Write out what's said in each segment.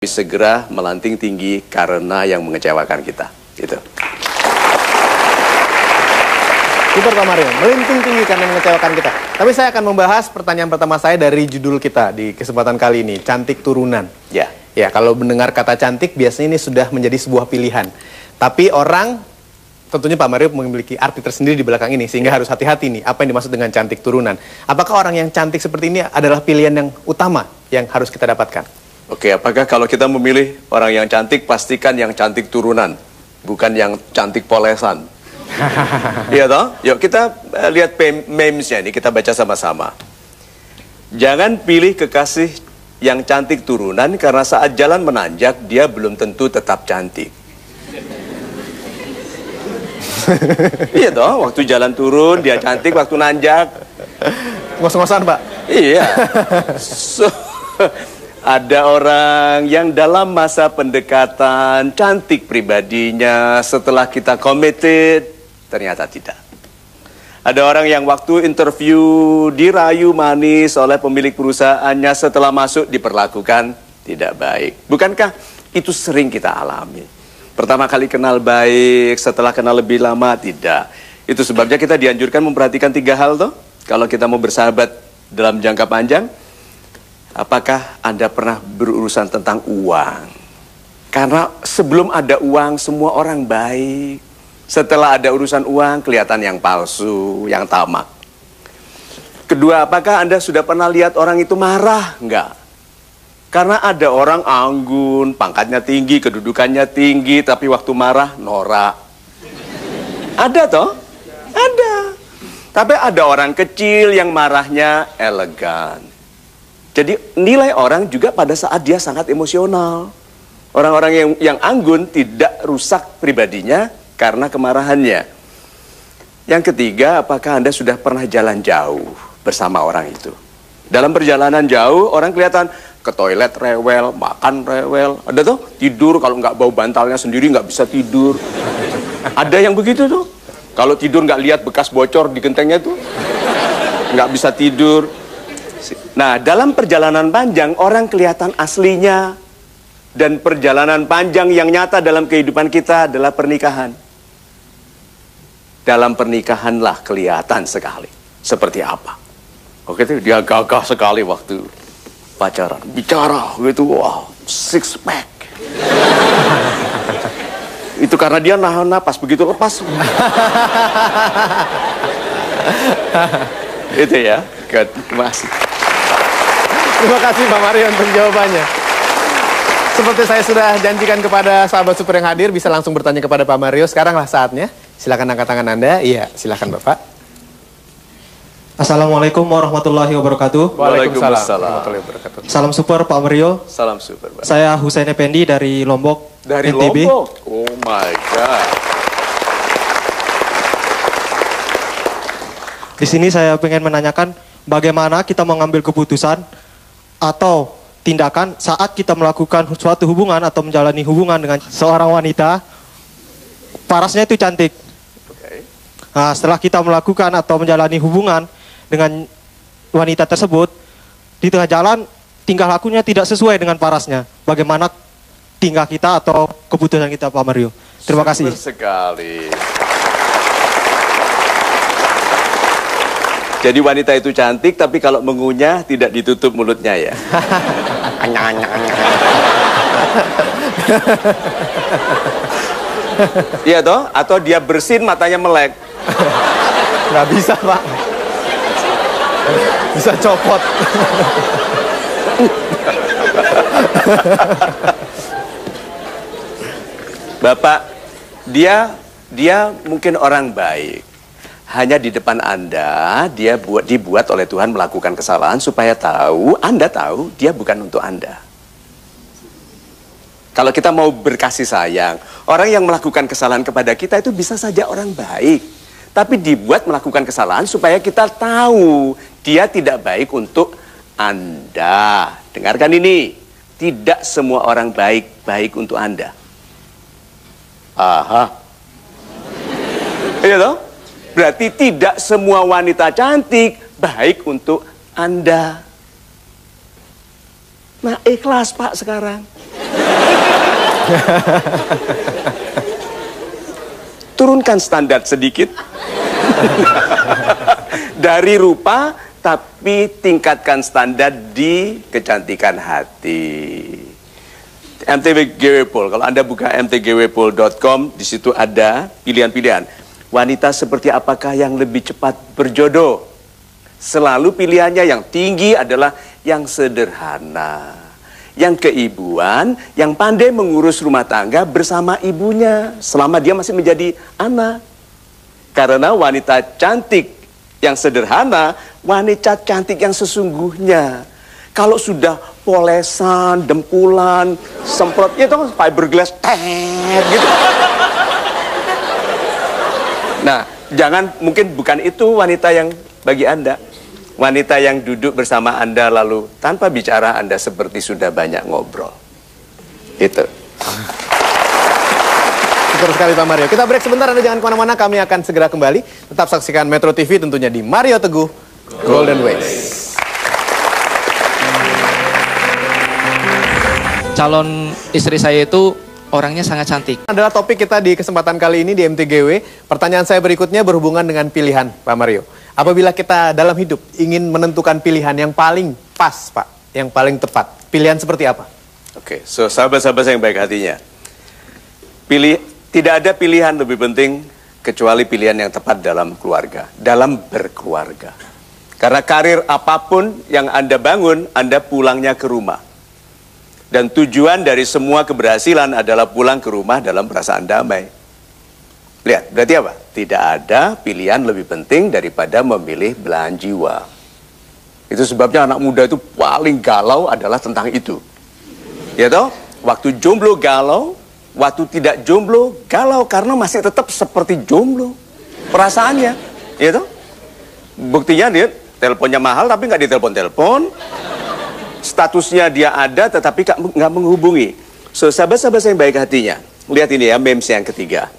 segera melanting tinggi karena yang mengecewakan kita. Gitu. Super Pak Mario, melinting tinggi karena mengecewakan kita. Tapi saya akan membahas pertanyaan pertama saya dari judul kita di kesempatan kali ini, cantik turunan. Ya. Ya, kalau mendengar kata cantik biasanya ini sudah menjadi sebuah pilihan. Tapi orang, tentunya Pak Mario memiliki arti tersendiri di belakang ini, sehingga harus hati-hati nih, apa yang dimaksud dengan cantik turunan. Apakah orang yang cantik seperti ini adalah pilihan yang utama yang harus kita dapatkan? Oke, apakah kalau kita memilih orang yang cantik, pastikan yang cantik turunan, bukan yang cantik polesan. Iya toh? Yuk kita lihat memesnya ini, kita baca sama-sama. Jangan pilih kekasih yang cantik turunan, karena saat jalan menanjak, dia belum tentu tetap cantik. Iya toh, waktu jalan turun, dia cantik, waktu nanjak. Ngos-ngosan Pak? Iya. So, ada orang yang dalam masa pendekatan cantik pribadinya, setelah kita committed, ternyata tidak. Ada orang yang waktu interview dirayu manis oleh pemilik perusahaannya, setelah masuk diperlakukan tidak baik. Bukankah itu sering kita alami? Pertama kali kenal baik, setelah kenal lebih lama tidak. Itu sebabnya kita dianjurkan memperhatikan 3 hal toh. Kalau kita mau bersahabat dalam jangka panjang. Apakah Anda pernah berurusan tentang uang? Karena sebelum ada uang, semua orang baik. Setelah ada urusan uang, kelihatan yang palsu, yang tamak. Kedua, apakah Anda sudah pernah lihat orang itu marah? Enggak. Karena ada orang anggun, pangkatnya tinggi, kedudukannya tinggi, tapi waktu marah, norak. Ada toh? Ada. Tapi ada orang kecil yang marahnya elegan. Jadi nilai orang juga pada saat dia sangat emosional. Orang-orang yang anggun tidak rusak pribadinya karena kemarahannya. Yang ketiga, apakah Anda sudah pernah jalan jauh bersama orang itu? Dalam perjalanan jauh, orang kelihatan ke toilet rewel, makan rewel. Ada tuh tidur kalau nggak bau bantalnya sendiri nggak bisa tidur. Ada yang begitu tuh. Kalau tidur nggak lihat bekas bocor di gentengnya tuh, nggak bisa tidur. Nah, dalam perjalanan panjang, orang kelihatan aslinya. Dan perjalanan panjang yang nyata dalam kehidupan kita adalah pernikahan. Dalam pernikahanlah kelihatan sekali. Seperti apa. Oke, dia gagah sekali waktu pacaran. Bicara gitu, wow, 6 pack. Itu karena dia nahan napas, begitu lepas. Itu ya, terima kasih. Terima kasih Pak Mario untuk jawabannya. Seperti saya sudah janjikan kepada sahabat super yang hadir, bisa langsung bertanya kepada Pak Mario. Sekaranglah saatnya. Silakan angkat tangan Anda. Iya, silakan Bapak. Assalamualaikum warahmatullahi wabarakatuh. Waalaikumsalam warahmatullahi wabarakatuh. Salam super Pak Mario. Salam super, Pak. Saya Husain Effendi dari Lombok, Dari NTB. Lombok? Oh my God. Di sini saya ingin menanyakan bagaimana kita mengambil keputusan atau tindakan saat kita melakukan suatu hubungan atau menjalani hubungan dengan seorang wanita, parasnya itu cantik. Okay. Nah, setelah kita melakukan atau menjalani hubungan dengan wanita tersebut, di tengah jalan tingkah lakunya tidak sesuai dengan parasnya. Bagaimana tingkah kita atau keputusan kita, Pak Mario? Terima kasih. Super sekali. Jadi wanita itu cantik, tapi kalau mengunyah tidak ditutup mulutnya ya. Iya toh? Atau dia bersin matanya melek. Nggak bisa Pak. Bisa copot. Bapak, dia mungkin orang baik. Hanya di depan Anda, dia dibuat oleh Tuhan melakukan kesalahan supaya Anda tahu dia bukan untuk Anda. Kalau kita mau berkasih sayang, orang yang melakukan kesalahan kepada kita itu bisa saja orang baik. Tapi dibuat melakukan kesalahan supaya kita tahu dia tidak baik untuk Anda. Dengarkan ini, tidak semua orang baik untuk Anda. Aha. Iya toh? Berarti tidak semua wanita cantik baik untuk Anda. Nah, ikhlas Pak sekarang. Turunkan standar sedikit. Dari rupa, tapi tingkatkan standar di kecantikan hati. MTGWPol, kalau Anda buka mtgwpol.com, di situ ada pilihan-pilihan. Wanita seperti apakah yang lebih cepat berjodoh? Selalu pilihannya yang tinggi adalah yang sederhana, yang keibuan, yang pandai mengurus rumah tangga bersama ibunya selama dia masih menjadi anak. Karena wanita cantik yang sederhana, wanita cantik yang sesungguhnya. Kalau sudah polesan, dempulan, semprot, itu fiberglass, gitu. Nah, mungkin bukan itu wanita yang bagi Anda. Wanita yang duduk bersama Anda lalu tanpa bicara Anda seperti sudah banyak ngobrol. Itu. Syukur sekali Pak Mario. Kita break sebentar, Anda jangan kemana-mana, kami akan segera kembali. Tetap saksikan Metro TV tentunya di Mario Teguh Golden Ways. Calon istri saya itu orangnya sangat cantik. Adalah topik kita di kesempatan kali ini di MTGW. Pertanyaan saya berikutnya berhubungan dengan pilihan, Pak Mario. Apabila kita dalam hidup ingin menentukan pilihan yang paling pas, Pak, yang paling tepat, pilihan seperti apa? Oke, so sahabat-sahabat yang baik hatinya. Tidak ada pilihan lebih penting kecuali pilihan yang tepat dalam keluarga, dalam berkeluarga. Karena karir apapun yang Anda bangun, Anda pulangnya ke rumah. Dan tujuan dari semua keberhasilan adalah pulang ke rumah dalam perasaan damai. Lihat, berarti apa? Tidak ada pilihan lebih penting daripada memilih belahan jiwa. Itu sebabnya anak muda itu paling galau adalah tentang itu. Ya toh? Waktu jomblo galau, waktu tidak jomblo galau karena masih tetap seperti jomblo perasaannya. Ya toh? Buktinya dia teleponnya mahal tapi nggak ditelepon-telepon. Statusnya dia ada tetapi nggak menghubungi. So, sahabat-sahabat yang baik hatinya, lihat ini ya, memes yang ketiga.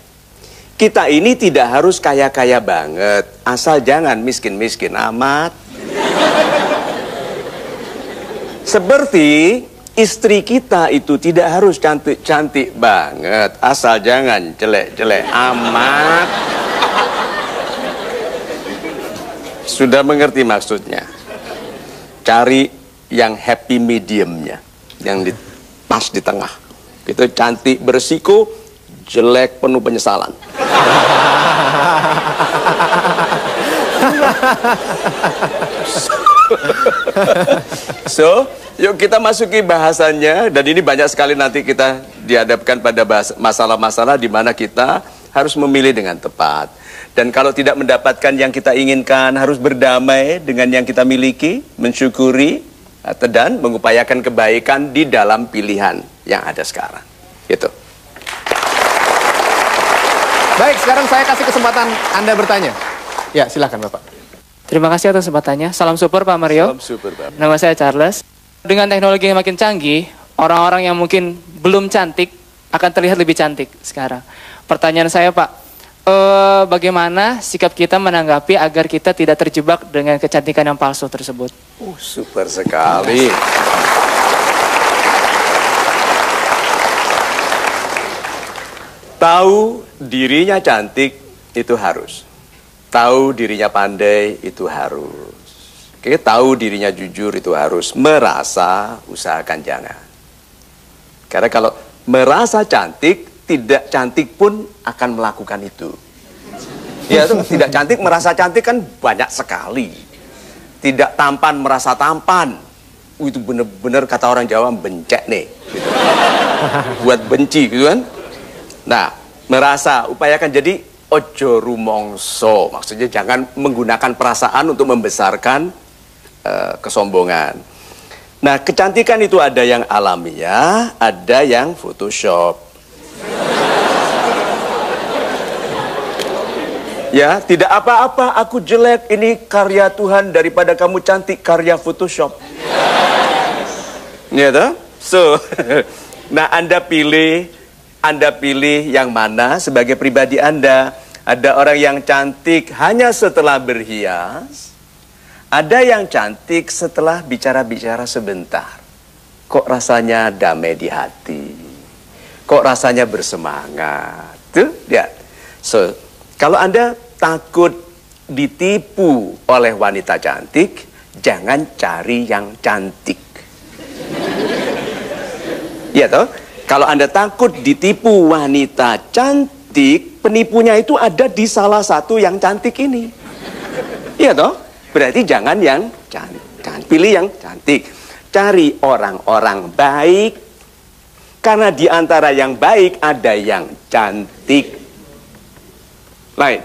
Kita ini tidak harus kaya-kaya banget, asal jangan miskin-miskin amat. Seperti istri kita itu tidak harus cantik-cantik banget, asal jangan jelek-jelek amat. Sudah mengerti maksudnya? Cari yang happy mediumnya, yang pas di tengah. Itu cantik bersiko, jelek penuh penyesalan. So, yuk kita masuki bahasannya. Dan ini banyak sekali nanti kita dihadapkan pada masalah-masalah di mana kita harus memilih dengan tepat. Dan kalau tidak mendapatkan yang kita inginkan, harus berdamai dengan yang kita miliki, mensyukuri, dan mengupayakan kebaikan di dalam pilihan yang ada sekarang. Gitu. Baik, sekarang saya kasih kesempatan Anda bertanya. Ya, silahkan Bapak. Terima kasih atas kesempatannya. Salam super Pak Mario. Salam super Pak. Nama saya Charles. Dengan teknologi yang makin canggih, orang-orang yang mungkin belum cantik akan terlihat lebih cantik sekarang. Pertanyaan saya Pak, bagaimana sikap kita menanggapi agar kita tidak terjebak dengan kecantikan yang palsu tersebut? Super sekali. Tahu dirinya cantik itu harus. Tahu dirinya pandai itu harus. Oke, tahu dirinya jujur itu harus. Merasa, usahakan jangan. Karena kalau merasa cantik, tidak cantik pun akan melakukan itu. Ya, itu tidak cantik merasa cantik kan banyak sekali. Tidak tampan merasa tampan. Itu benar-benar kata orang Jawa bencek nih. Gitu. Buat benci gitu kan. Nah, merasa upayakan jadi ojo rumongso. Maksudnya jangan menggunakan perasaan untuk membesarkan kesombongan. Nah, kecantikan itu ada yang alamiah, ada yang Photoshop. Ya, tidak apa-apa, aku jelek, ini karya Tuhan, daripada kamu cantik, karya Photoshop. Ya toh? So, nah Anda pilih yang mana sebagai pribadi Anda. Ada orang yang cantik hanya setelah berhias, ada yang cantik setelah bicara-bicara sebentar. kok rasanya damai di hati, kok rasanya bersemangat. Tuh, lihat. So, kalau Anda takut ditipu oleh wanita cantik, jangan cari yang cantik. Iya toh? Kalau Anda takut ditipu wanita cantik, penipunya itu ada di salah satu yang cantik ini. Iya toh? Berarti jangan yang cantik. Pilih yang cantik. Cari orang-orang baik. Karena di antara yang baik ada yang cantik. Lain.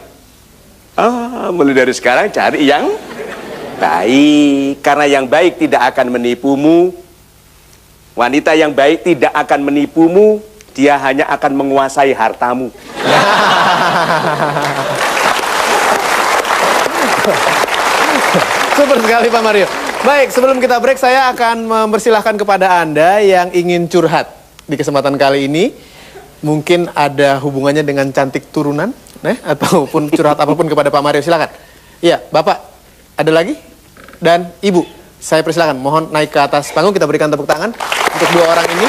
Mulai dari sekarang cari yang baik. Karena yang baik tidak akan menipumu. Wanita yang baik tidak akan menipumu, dia hanya akan menguasai hartamu. Super sekali Pak Mario. Baik, sebelum kita break saya akan mempersilahkan kepada Anda yang ingin curhat di kesempatan kali ini. Mungkin ada hubungannya dengan cantik turunan, ataupun curhat apapun kepada Pak Mario. Silakan. Iya, Bapak, ada lagi? Dan Ibu, saya persilakan, mohon naik ke atas panggung, kita berikan tepuk tangan untuk dua orang ini.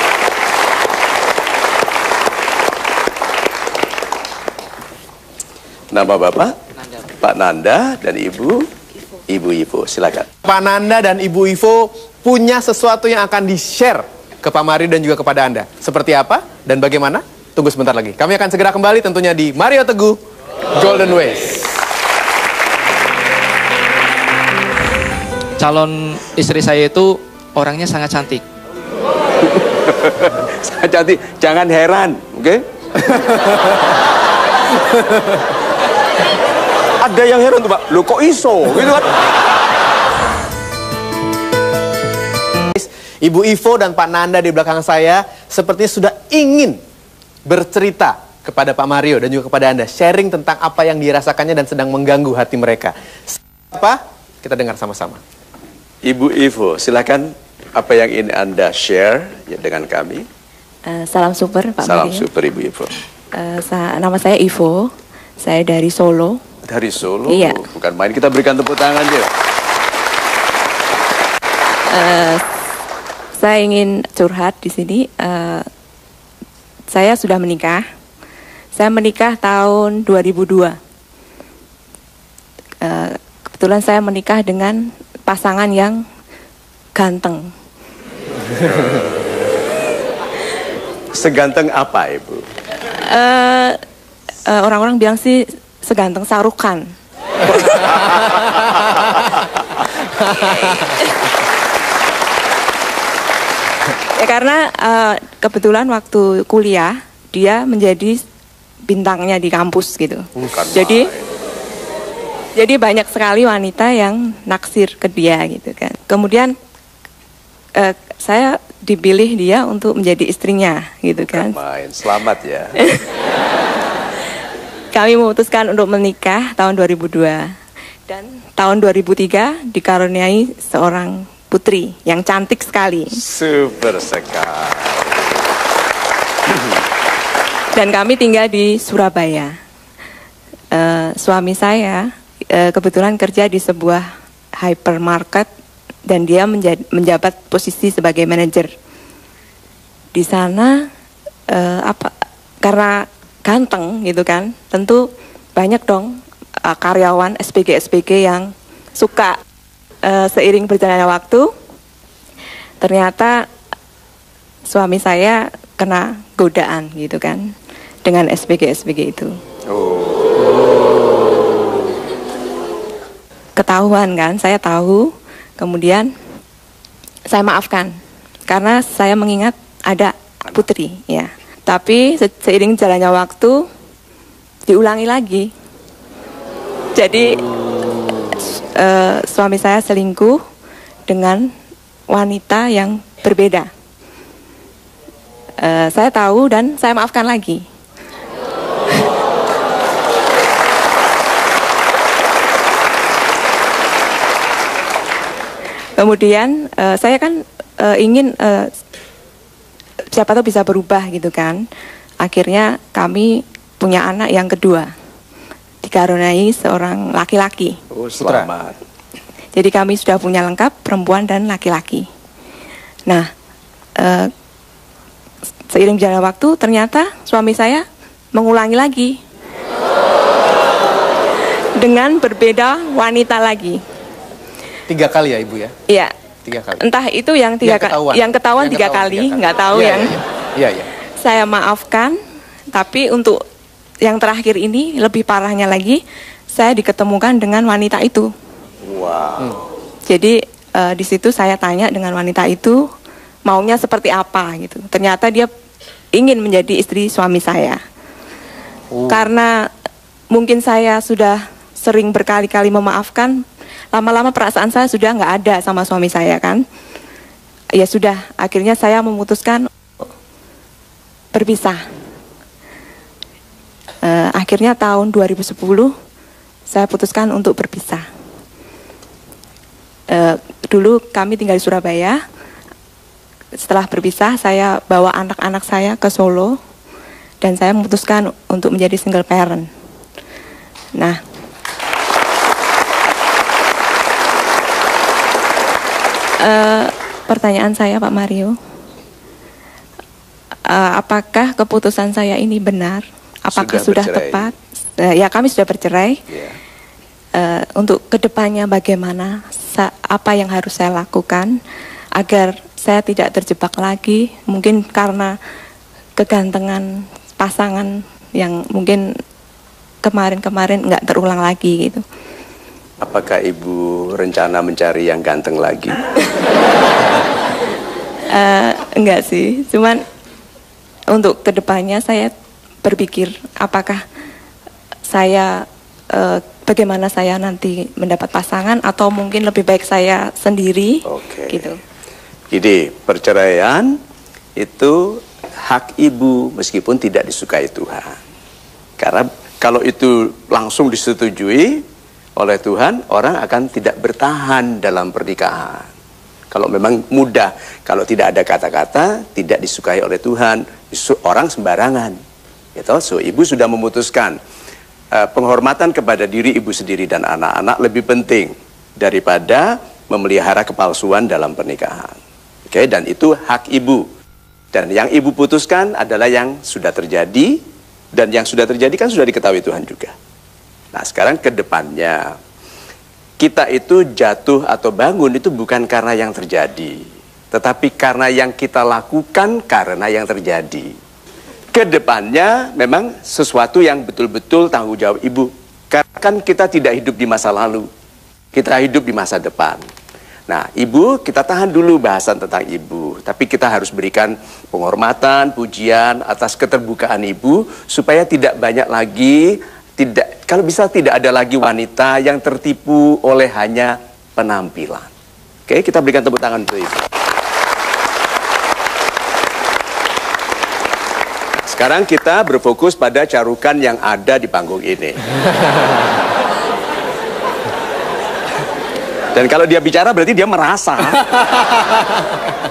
Nama Bapak? Pak Nanda dan Ibu? Ibu Ivo, silakan. Pak Nanda dan Ibu Ivo punya sesuatu yang akan di-share ke Pak Mario dan juga kepada Anda. Seperti apa dan bagaimana? Tunggu sebentar lagi. Kami akan segera kembali tentunya di Mario Teguh Golden Ways. Calon istri saya itu orangnya sangat cantik. Sangat cantik, jangan heran, oke? Ada yang heran tuh Pak, lo kok iso, gitu kan? Ibu Ivo dan Pak Nanda di belakang saya sepertinya sudah ingin bercerita kepada Pak Mario dan juga kepada Anda, sharing tentang apa yang dirasakannya dan sedang mengganggu hati mereka. Apa? Kita dengar sama-sama. Ibu Ivo, silakan apa yang ingin Anda share ya, dengan kami. Salam super Pak Salam Mario. super Ibu Ivo. Nama saya Ivo, saya dari Solo. Dari Solo? Iya. Bukan main, kita berikan tepuk tangan dia. Saya ingin curhat di sini. Saya sudah menikah. Saya menikah tahun 2002. Kebetulan saya menikah dengan pasangan yang ganteng. Seganteng apa Ibu? Orang-orang bilang sih seganteng Shah Rukh Khan. Ya karena kebetulan waktu kuliah dia menjadi bintangnya di kampus gitu. Bukan Jadi banyak sekali wanita yang naksir ke dia gitu kan. Kemudian saya dipilih dia untuk menjadi istrinya gitu kan. main. Selamat ya. Kami memutuskan untuk menikah tahun 2002 dan tahun 2003 dikaruniai seorang putri yang cantik sekali. Super sekali. Dan kami tinggal di Surabaya. Suami saya kebetulan kerja di sebuah hypermarket dan dia menjabat posisi sebagai manajer. Di sana karena ganteng gitu kan, tentu banyak dong karyawan SPG yang suka. Seiring berjalannya waktu, ternyata suami saya kena godaan gitu kan dengan SPG itu. Ketahuan kan, saya tahu, kemudian saya maafkan karena saya mengingat ada putri ya. Tapi seiring jalannya waktu diulangi lagi. Jadi suami saya selingkuh dengan wanita yang berbeda. Saya tahu dan saya maafkan lagi. Kemudian saya kan ingin siapa tahu bisa berubah gitu kan. Akhirnya kami punya anak yang kedua, dikaruniai seorang laki-laki. Oh, selamat. Jadi kami sudah punya lengkap perempuan dan laki-laki. Nah, seiring berjalannya waktu ternyata suami saya mengulangi lagi dengan berbeda wanita lagi. 3 kali ya Ibu ya? Iya. 3 kali. Entah itu yang ketahuan 3 kali, nggak tahu Iya, yang Iya, iya. saya maafkan. Tapi untuk yang terakhir ini lebih parahnya lagi, saya diketemukan dengan wanita itu. Wow. Jadi di situ saya tanya dengan wanita itu maunya seperti apa gitu. Ternyata dia ingin menjadi istri suami saya. Karena mungkin saya sudah sering berkali-kali memaafkan, lama-lama perasaan saya sudah nggak ada sama suami saya kan. Ya sudah, akhirnya saya memutuskan berpisah. Akhirnya tahun 2010 saya putuskan untuk berpisah. Dulu kami tinggal di Surabaya. Setelah berpisah, saya bawa anak-anak saya ke Solo dan saya memutuskan untuk menjadi single parent. Nah, pertanyaan saya Pak Mario, apakah keputusan saya ini benar? Apakah sudah tepat? Ya, kami sudah bercerai. Untuk kedepannya bagaimana? Apa yang harus saya lakukan agar saya tidak terjebak lagi? Mungkin karena kegantengan pasangan yang mungkin kemarin-kemarin nggak terulang lagi gitu. Apakah Ibu rencana mencari yang ganteng lagi? Enggak sih, cuman untuk kedepannya saya berpikir apakah saya bagaimana saya nanti mendapat pasangan atau mungkin lebih baik saya sendiri. Oke. Gitu. Jadi perceraian itu hak ibu meskipun tidak disukai Tuhan. Karena kalau itu langsung disetujui oleh Tuhan, orang akan tidak bertahan dalam pernikahan. Kalau memang mudah, kalau tidak ada kata-kata, tidak disukai oleh Tuhan, orang sembarangan. Gitu. So ibu sudah memutuskan penghormatan kepada diri ibu sendiri dan anak-anak lebih penting daripada memelihara kepalsuan dalam pernikahan. Oke, dan itu hak ibu. Dan yang ibu putuskan adalah yang sudah terjadi, dan yang sudah terjadi kan sudah diketahui Tuhan juga. Nah, sekarang ke depannya, kita itu jatuh atau bangun itu bukan karena yang terjadi, tetapi karena yang kita lakukan karena yang terjadi. Ke depannya memang sesuatu yang betul-betul tanggung jawab ibu. Karena kan kita tidak hidup di masa lalu, kita hidup di masa depan. Nah, ibu, kita tahan dulu bahasan tentang ibu. Tapi kita harus berikan penghormatan, pujian atas keterbukaan ibu, supaya tidak banyak lagi, kalau bisa tidak ada lagi wanita yang tertipu oleh hanya penampilan. Oke, kita berikan tepuk tangan untuk ibu. Sekarang kita berfokus pada carukan yang ada di panggung ini. Dan kalau dia bicara berarti dia merasa.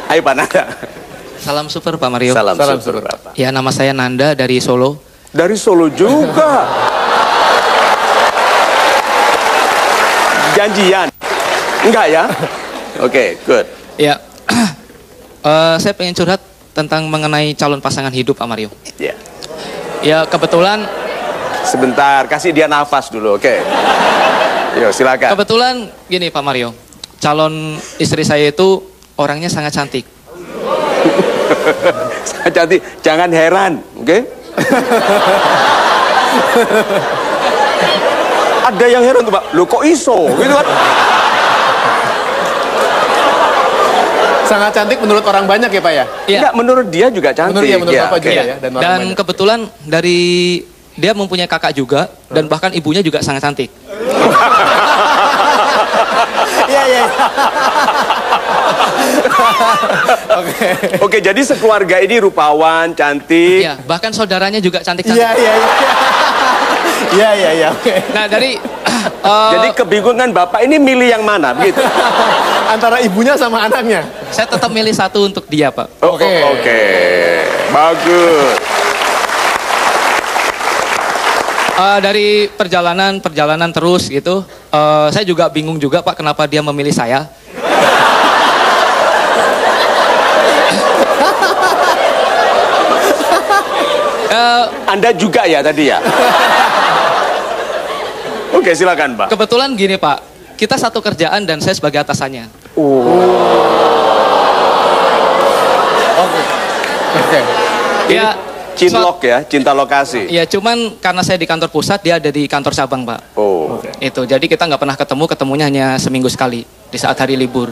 Ayo Pak Nanda. Salam super Pak Mario. Salam super Bapak. Ya, nama saya Nanda dari Solo. Dari Solo juga. Janjian? Enggak ya? Oke, good. Ya, saya pengen curhat tentang mengenai calon pasangan hidup Pak Mario. Ya. Ya, kebetulan. Sebentar, kasih dia nafas dulu, oke. Yo, silakan. Kebetulan gini Pak Mario, calon istri saya itu orangnya sangat cantik. Sangat cantik, jangan heran, oke? Ada yang heran tuh Pak, lo kok iso, gitu kan? Sangat cantik menurut orang banyak ya Pak ya? Iya. Enggak, menurut dia juga cantik. Menurut Bapak oke. juga ya? Dan, orang Dan banyak. kebetulan dari dia mempunyai kakak juga, dan bahkan ibunya juga sangat cantik. Iya, iya. Oke. Oke, jadi sekeluarga ini rupawan, cantik. Iya, bahkan saudaranya juga cantik-cantik. Iya, iya, iya. Iya, iya, iya. Oke. Nah, dari Jadi kebingungan Bapak ini milih yang mana, begitu? Antara ibunya sama anaknya. saya tetap milih satu untuk dia, Pak. Oke. Bagus. Dari perjalanan terus gitu, saya juga bingung juga Pak kenapa dia memilih saya. Anda juga ya tadi ya? Oke, silakan Pak. Kebetulan gini Pak, kita satu kerjaan dan saya sebagai atasannya. Oke. Ya, Cinlok ya, cinta lokasi. ya cuman karena saya di kantor pusat, dia ada di kantor cabang Pak. Oh. Itu, jadi kita nggak pernah ketemu, ketemunya hanya seminggu sekali di saat hari libur.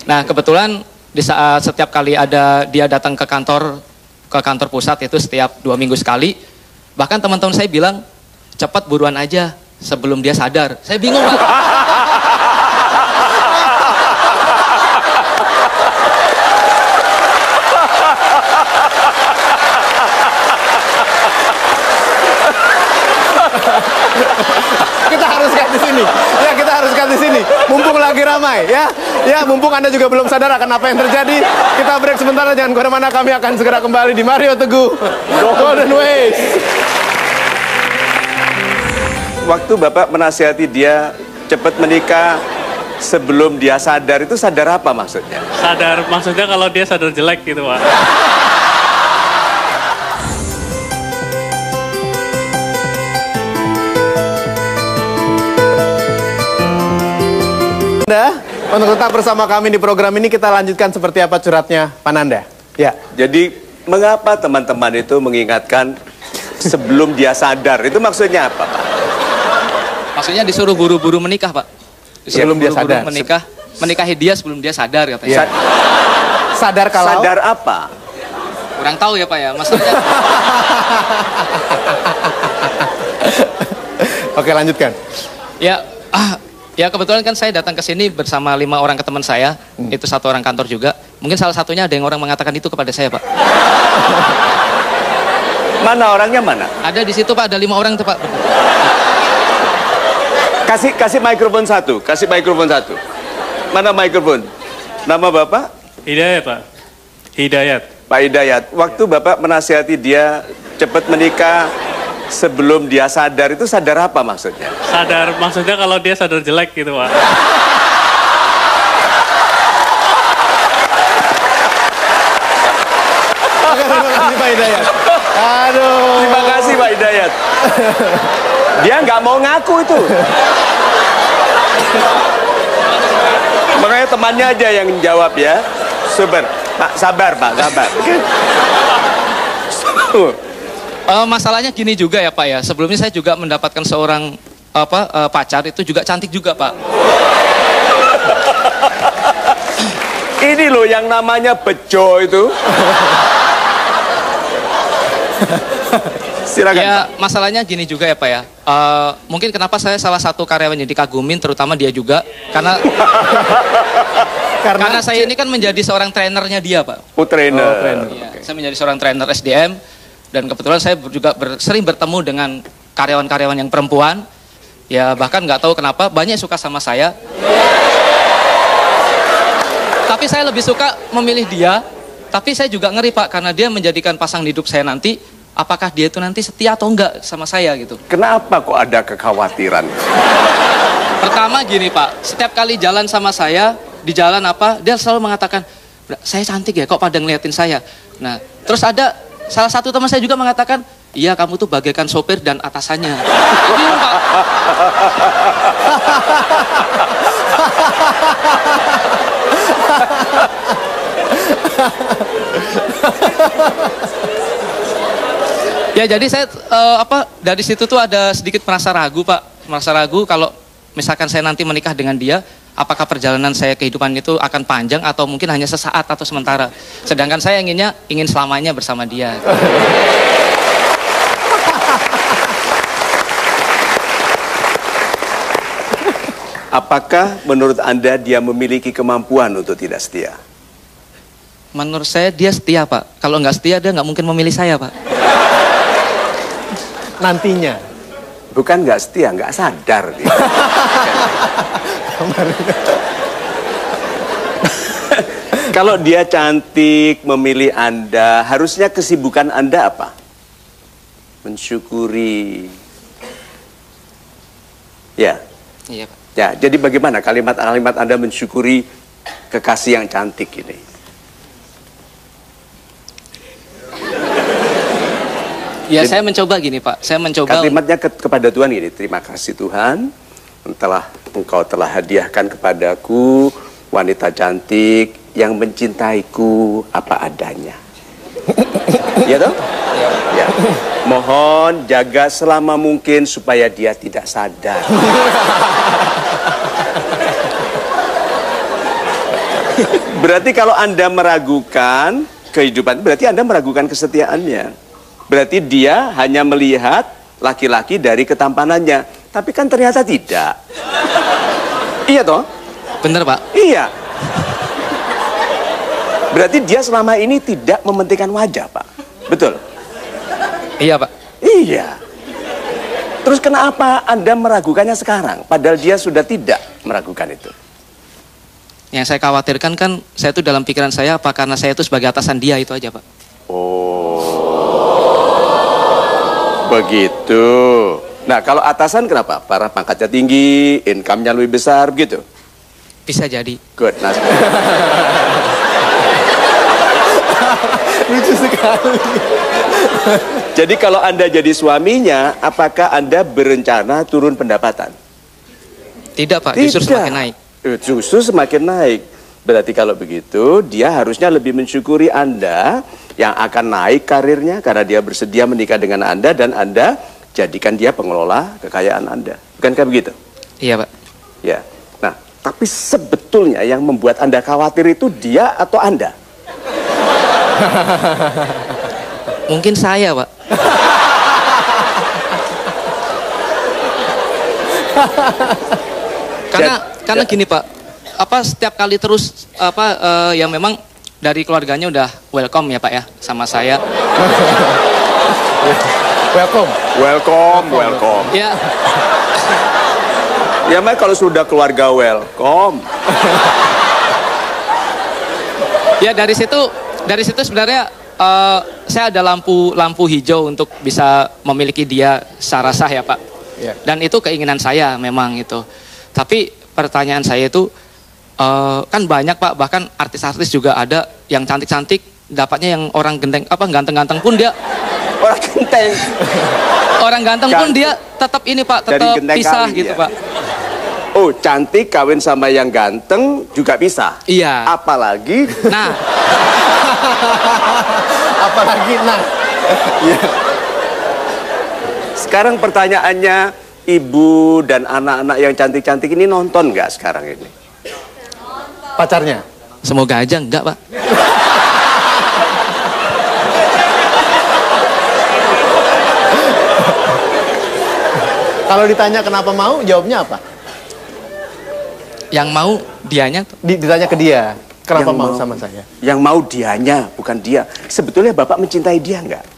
Nah kebetulan di saat setiap kali ada dia datang ke kantor pusat itu setiap 2 minggu sekali. Bahkan teman-teman saya bilang cepat buruan aja sebelum dia sadar. Saya bingung Pak. Kita harus cut di sini. Ya, kita harus cut di sini. Mumpung lagi ramai, ya. Ya, mumpung Anda juga belum sadar akan apa yang terjadi. Kita break sebentar, jangan kemana-mana. Kami akan segera kembali di Mario Teguh Golden Ways. Waktu Bapak menasihati dia cepat menikah sebelum dia sadar, itu sadar apa maksudnya? Sadar, maksudnya kalau dia sadar jelek gitu Pak. Anda, untuk tetap bersama kami di program ini, kita lanjutkan seperti apa curhatnya Pananda. Ya. Jadi mengapa teman-teman itu mengingatkan sebelum dia sadar? Itu maksudnya apa Pak? Maksudnya disuruh buru-buru menikah Pak. Disuruh Sebelum dia buru-buru sadar. menikahi dia sebelum dia sadar katanya. Sadar kalau Sadar apa? Kurang tahu ya Pak ya, maksudnya. Oke, lanjutkan. Ya kebetulan kan saya datang ke sini bersama 5 orang ke teman saya, itu 1 orang kantor juga. Mungkin salah satunya ada yang orang mengatakan itu kepada saya Pak. Mana orangnya mana? Ada di situ Pak, ada 5 orang itu Pak. Kasih mikrofon satu, kasih mikrofon satu. Mana mikrofon? Nama Bapak? Hidayat Pak. Hidayat. Pak Hidayat. Waktu Bapak menasihati dia cepat menikah sebelum dia sadar, itu sadar apa maksudnya? Sadar, maksudnya kalau dia sadar jelek gitu Pak. Oke, terima kasih Pak Hidayat. Aduh. Terima kasih Pak Hidayat. Dia nggak mau ngaku itu. Makanya temannya aja yang jawab ya. Super. Pak, sabar Pak, sabar. Masalahnya gini juga ya Pak ya. Sebelumnya saya juga mendapatkan seorang pacar itu juga cantik juga Pak. Ini loh yang namanya bejo itu. Silakan Ya Pak. masalahnya gini juga ya Pak ya. Mungkin kenapa saya salah satu karyawan yang dikagumin, terutama dia juga karena saya ini kan menjadi seorang trainernya dia Pak. Oh, trainer. Ya, saya menjadi seorang trainer SDM dan kebetulan saya juga sering bertemu dengan karyawan-karyawan yang perempuan. Ya bahkan nggak tahu kenapa banyak suka sama saya. Tapi saya lebih suka memilih dia. Tapi saya juga ngeri Pak karena dia menjadikan pasangan hidup saya nanti. Apakah dia itu nanti setia atau enggak sama saya gitu. Kenapa kok ada kekhawatiran? Pertama gini Pak, setiap kali jalan sama saya, di jalan dia selalu mengatakan, saya cantik ya kok pada ngeliatin saya. Nah, terus ada salah satu teman saya juga mengatakan, iya kamu tuh bagaikan sopir dan atasannya. Bingung Pak. Ya jadi saya dari situ tuh ada sedikit merasa ragu Pak, merasa ragu kalau misalkan saya nanti menikah dengan dia, apakah perjalanan saya kehidupan itu akan panjang atau mungkin hanya sesaat atau sementara. Sedangkan saya ingin selamanya bersama dia. Apakah menurut Anda dia memiliki kemampuan untuk tidak setia? Menurut saya dia setia Pak. Kalau nggak setia dia nggak mungkin memilih saya Pak. Nantinya. Bukan nggak setia, nggak sadar dia. Kalau dia cantik, memilih Anda, harusnya kesibukan Anda apa? Mensyukuri. Ya. Iya Pak. Ya, jadi bagaimana kalimat-kalimat Anda mensyukuri kekasih yang cantik ini? Ya saya mencoba gini Pak, saya mencoba. Kalimatnya kepada Tuhan gini, terima kasih Tuhan, Engkau telah hadiahkan kepadaku wanita cantik yang mencintaiku apa adanya. Iya toh? Ya. Mohon jaga selama mungkin supaya dia tidak sadar. Berarti kalau Anda meragukan kehidupan, berarti Anda meragukan kesetiaannya. Berarti dia hanya melihat laki-laki dari ketampanannya. Tapi kan ternyata tidak. Iya toh? Bener Pak. Iya. Berarti dia selama ini tidak mementingkan wajah, Pak. Betul? Iya Pak. Iya. Terus kenapa Anda meragukannya sekarang? Padahal dia sudah tidak meragukan itu. Yang saya khawatirkan kan, saya itu dalam pikiran saya, apa karena saya itu sebagai atasan dia, itu aja Pak. Begitu. Nah, kalau atasan kenapa? Para pangkatnya tinggi, income-nya lebih besar, gitu. Bisa jadi. Good, Nas. Lucu sekali. Jadi kalau Anda jadi suaminya, apakah Anda berencana turun pendapatan? Tidak Pak, justru semakin naik. Justru semakin naik. Berarti kalau begitu, dia harusnya lebih mensyukuri Anda yang akan naik karirnya karena dia bersedia menikah dengan Anda dan Anda jadikan dia pengelola kekayaan Anda. Bukankah begitu? Iya Pak. Ya. Nah, tapi sebetulnya yang membuat Anda khawatir itu dia atau Anda? Mungkin saya Pak. Karena gini Pak, setiap kali terus ya memang dari keluarganya udah welcome ya Pak ya sama saya. Welcome. Ya. Ya, Mak, kalau sudah keluarga welcome. Ya dari situ sebenarnya saya ada lampu hijau untuk bisa memiliki dia secara sah ya Pak. Ya. Dan itu keinginan saya memang itu. Tapi pertanyaan saya itu kan banyak Pak, bahkan artis-artis juga ada yang cantik-cantik dapatnya yang orang ganteng-ganteng pun dia Orang genteng. orang ganteng pun dia tetap ini Pak, tetap pisah kali, gitu ya? Pak. Oh, cantik kawin sama yang ganteng juga bisa. Iya. Apalagi Ya. Sekarang pertanyaannya, ibu dan anak-anak yang cantik-cantik ini nonton nggak sekarang ini? Pacarnya? Semoga aja enggak Pak. Kalau ditanya kenapa mau, jawabnya apa? Yang mau dianya. Ditanya ke dia, kenapa Yang mau mau. sama saya? Yang mau dianya, bukan dia. Sebetulnya Bapak mencintai dia nggak?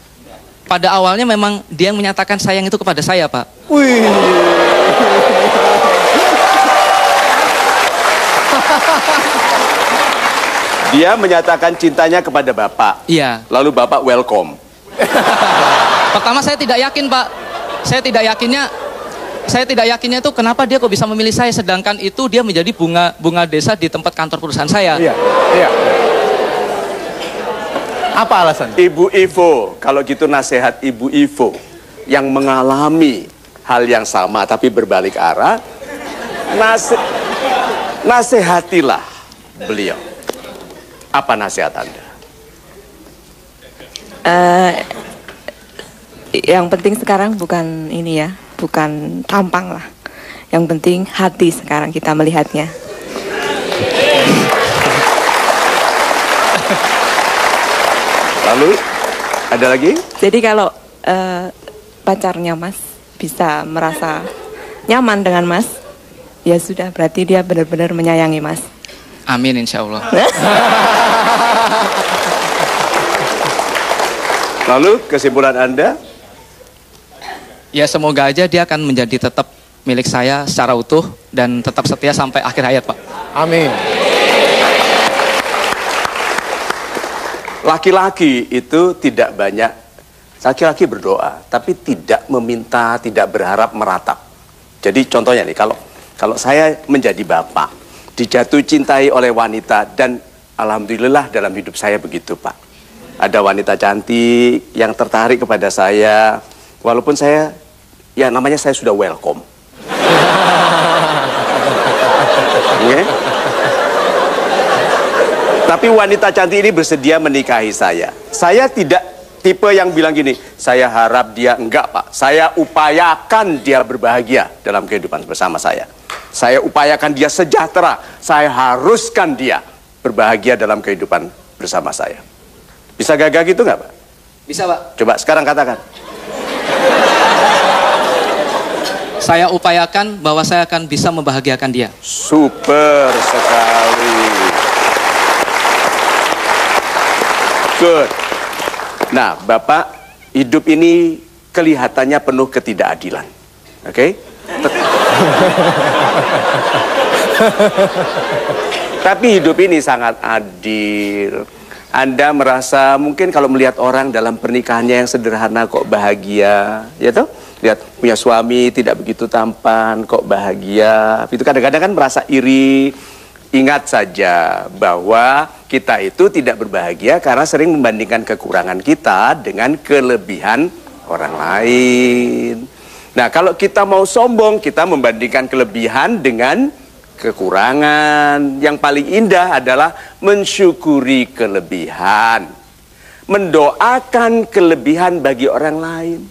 Pada awalnya memang dia yang menyatakan sayang itu kepada saya Pak. Wih. Dia menyatakan cintanya kepada Bapak. Iya. Lalu Bapak welcome. Pertama saya tidak yakin Pak. Saya tidak yakinnya itu kenapa dia kok bisa memilih saya, sedangkan itu dia menjadi bunga desa di tempat kantor perusahaan saya. Iya. Apa alasan? Ibu Ivo, kalau gitu nasihat Ibu Ivo yang mengalami hal yang sama tapi berbalik arah, nasihatilah beliau. Apa nasihat Anda? Yang penting sekarang bukan ini ya, bukan tampang lah. Yang penting hati sekarang kita melihatnya. Lalu ada lagi? Jadi kalau pacarnya Mas bisa merasa nyaman dengan Mas, ya sudah berarti dia benar-benar menyayangi Mas. Amin insya Allah. Lalu kesimpulan Anda? Ya semoga aja dia akan menjadi tetap milik saya secara utuh dan tetap setia sampai akhir hayat Pak. Amin. Laki-laki itu tidak banyak, laki-laki berdoa, tapi tidak meminta, tidak berharap meratap. Jadi contohnya nih, kalau saya menjadi bapak, dijatuh cintai oleh wanita, dan alhamdulillah dalam hidup saya begitu Pak. ada wanita cantik yang tertarik kepada saya, walaupun saya, ya namanya saya sudah welcome. Okay? Tapi wanita cantik ini bersedia menikahi saya. Saya tidak tipe yang bilang gini, saya harap dia, enggak Pak. Saya upayakan dia berbahagia dalam kehidupan bersama saya. Saya upayakan dia sejahtera. Saya haruskan dia berbahagia dalam kehidupan bersama saya. Bisa gagah gitu nggak Pak? Bisa Pak. Coba sekarang katakan. Saya upayakan bahwa saya akan bisa membahagiakan dia. Super sekali. Good. Nah, Bapak, hidup ini kelihatannya penuh ketidakadilan. Oke? Tapi hidup ini sangat adil. Anda merasa mungkin kalau melihat orang dalam pernikahannya yang sederhana kok bahagia, ya toh? Lihat punya suami tidak begitu tampan kok bahagia. Itu kadang-kadang kan merasa iri. Ingat saja bahwa kita itu tidak berbahagia karena sering membandingkan kekurangan kita dengan kelebihan orang lain. Nah, kalau kita mau sombong, kita membandingkan kelebihan dengan kekurangan. Yang paling indah adalah mensyukuri kelebihan, mendoakan kelebihan bagi orang lain.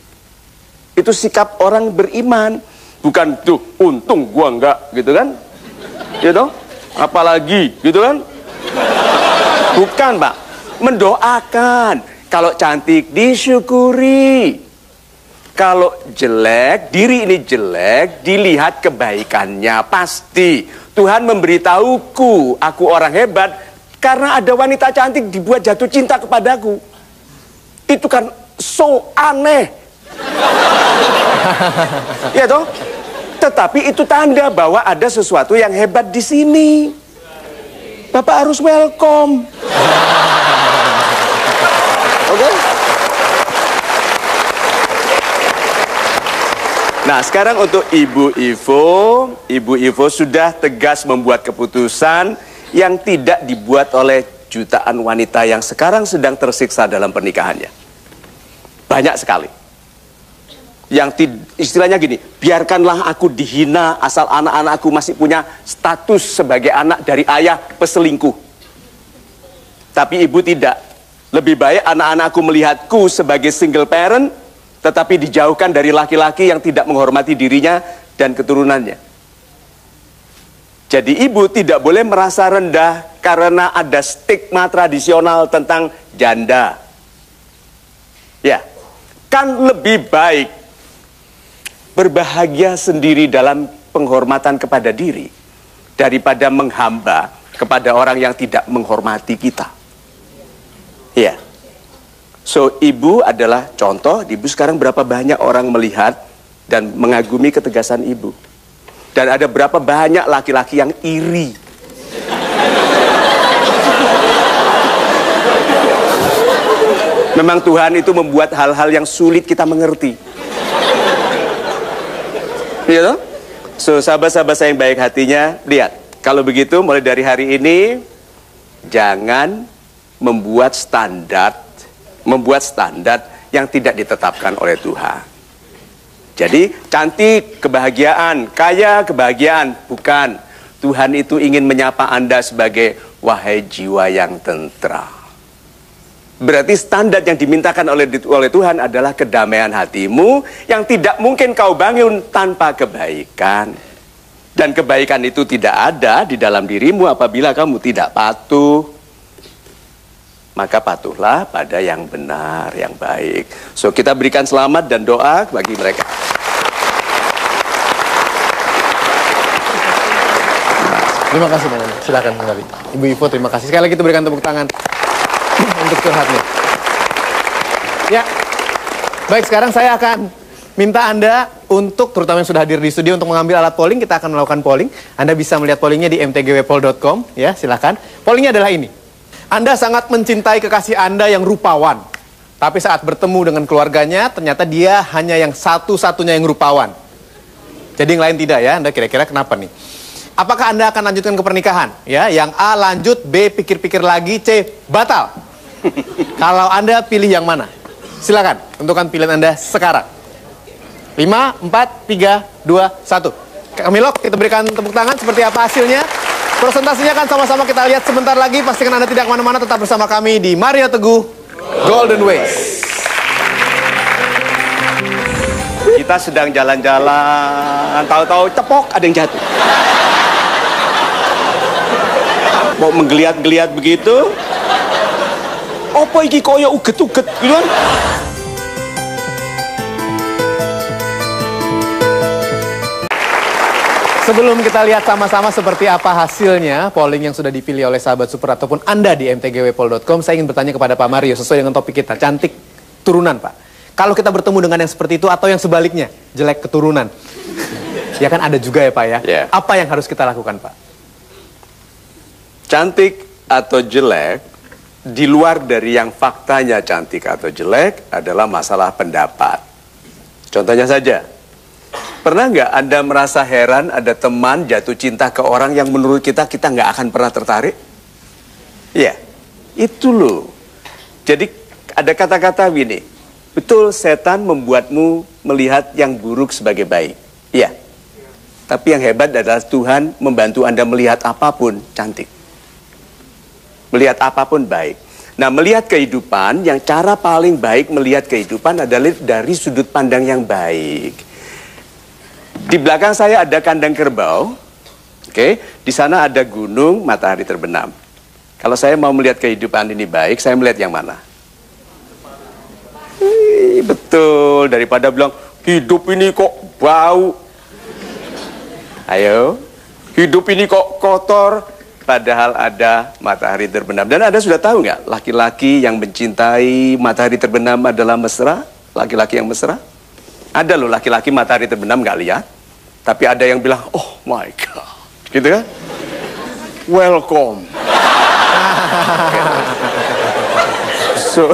Itu sikap orang beriman. Bukan tuh, untung gua enggak, gitu kan? Gitu? Apalagi, gitu kan? Bukan, Pak. Mendoakan. Kalau cantik, disyukuri. Kalau jelek, diri ini jelek, dilihat kebaikannya. Pasti Tuhan memberitahuku, aku orang hebat, karena ada wanita cantik dibuat jatuh cinta kepadaku. Itu kan so aneh. Ya toh? Tetapi itu tanda bahwa ada sesuatu yang hebat di sini. Bapak harus welcome. Oke? Nah, sekarang untuk Ibu Ivo sudah tegas membuat keputusan yang tidak dibuat oleh jutaan wanita yang sekarang sedang tersiksa dalam pernikahannya. Banyak sekali. Yang istilahnya gini, biarkanlah aku dihina asal anak-anakku masih punya status sebagai anak dari ayah peselingkuh. Tapi ibu tidak. Lebih baik anak-anakku melihatku sebagai single parent, tetapi dijauhkan dari laki-laki yang tidak menghormati dirinya dan keturunannya. Jadi ibu tidak boleh merasa rendah karena ada stigma tradisional tentang janda. Ya, kan lebih baik berbahagia sendiri dalam penghormatan kepada diri daripada menghamba kepada orang yang tidak menghormati kita. Ya. So, ibu adalah contoh. Ibu sekarang berapa banyak orang melihat dan mengagumi ketegasan ibu. Dan ada berapa banyak laki-laki yang iri. Memang Tuhan itu membuat hal-hal yang sulit kita mengerti. Iya toh? So, sahabat-sahabat saya yang baik hatinya, lihat. Kalau begitu, mulai dari hari ini, jangan membuat standar yang tidak ditetapkan oleh Tuhan. Jadi, cantik, kebahagiaan, kaya, kebahagiaan. Bukan. Tuhan itu ingin menyapa Anda sebagai wahai jiwa yang tentram. Berarti standar yang dimintakan oleh Tuhan adalah kedamaian hatimu yang tidak mungkin kau bangun tanpa kebaikan. Dan kebaikan itu tidak ada di dalam dirimu apabila kamu tidak patuh. Maka patuhlah pada yang benar, yang baik. So, kita berikan selamat dan doa bagi mereka. Terima kasih Bang. Silakan kembali. Ibu Ivo, terima kasih. Sekali lagi kita berikan tepuk tangan untuk curhatnya. Ya. Baik, sekarang saya akan minta Anda untuk, terutama yang sudah hadir di studio, untuk mengambil alat polling. Kita akan melakukan polling. Anda bisa melihat pollingnya di mtgwpol.com. Ya, silakan. Pollingnya adalah ini. Anda sangat mencintai kekasih Anda yang rupawan. Tapi saat bertemu dengan keluarganya, ternyata dia hanya yang satu-satunya yang rupawan. Jadi yang lain tidak ya. Anda kira-kira kenapa nih? Apakah Anda akan lanjutkan ke pernikahan? Ya, yang A lanjut, B pikir-pikir lagi, C batal. Kalau Anda pilih yang mana? Silakan, tentukan pilihan Anda sekarang. 5, 4, 3, 2, 1. Kamilok, kita berikan tepuk tangan. Seperti apa hasilnya? Presentasinya akan sama-sama kita lihat sebentar lagi. Pastikan Anda tidak kemana-mana, tetap bersama kami di Mario Teguh Golden Ways. Kita sedang jalan-jalan, tahu-tahu cepok ada yang jatuh. Mau menggeliat-geliat begitu. Apa iki koyo uget-uget gitu kan? Sebelum kita lihat sama-sama seperti apa hasilnya polling yang sudah dipilih oleh sahabat super ataupun Anda di mtgwpol.com, saya ingin bertanya kepada Pak Mario sesuai dengan topik kita, cantik turunan, Pak. Kalau kita bertemu dengan yang seperti itu atau yang sebaliknya, jelek keturunan. Ya kan ada juga ya, Pak ya. Yeah. Apa yang harus kita lakukan, Pak? Cantik atau jelek, di luar dari yang faktanya cantik atau jelek adalah masalah pendapat. Contohnya saja, pernah nggak Anda merasa heran ada teman jatuh cinta ke orang yang menurut kita nggak akan pernah tertarik? Iya, itu loh. Jadi ada kata-kata gini, betul setan membuatmu melihat yang buruk sebagai baik. Iya, tapi yang hebat adalah Tuhan membantu Anda melihat apapun cantik. Melihat apapun baik. Nah, melihat kehidupan, yang cara paling baik melihat kehidupan adalah dari sudut pandang yang baik. Di belakang saya ada kandang kerbau. Oke, di sana ada gunung, matahari terbenam. Kalau saya mau melihat kehidupan ini baik, saya melihat yang mana? Betul, daripada bilang hidup ini kok bau. Ayo, hidup ini kok kotor. Padahal ada matahari terbenam. Dan Anda sudah tahu nggak, laki-laki yang mencintai matahari terbenam adalah mesra? Laki-laki yang mesra? Ada loh laki-laki matahari terbenam nggak lihat, tapi ada yang bilang, oh my God, gitu kan? Welcome. So,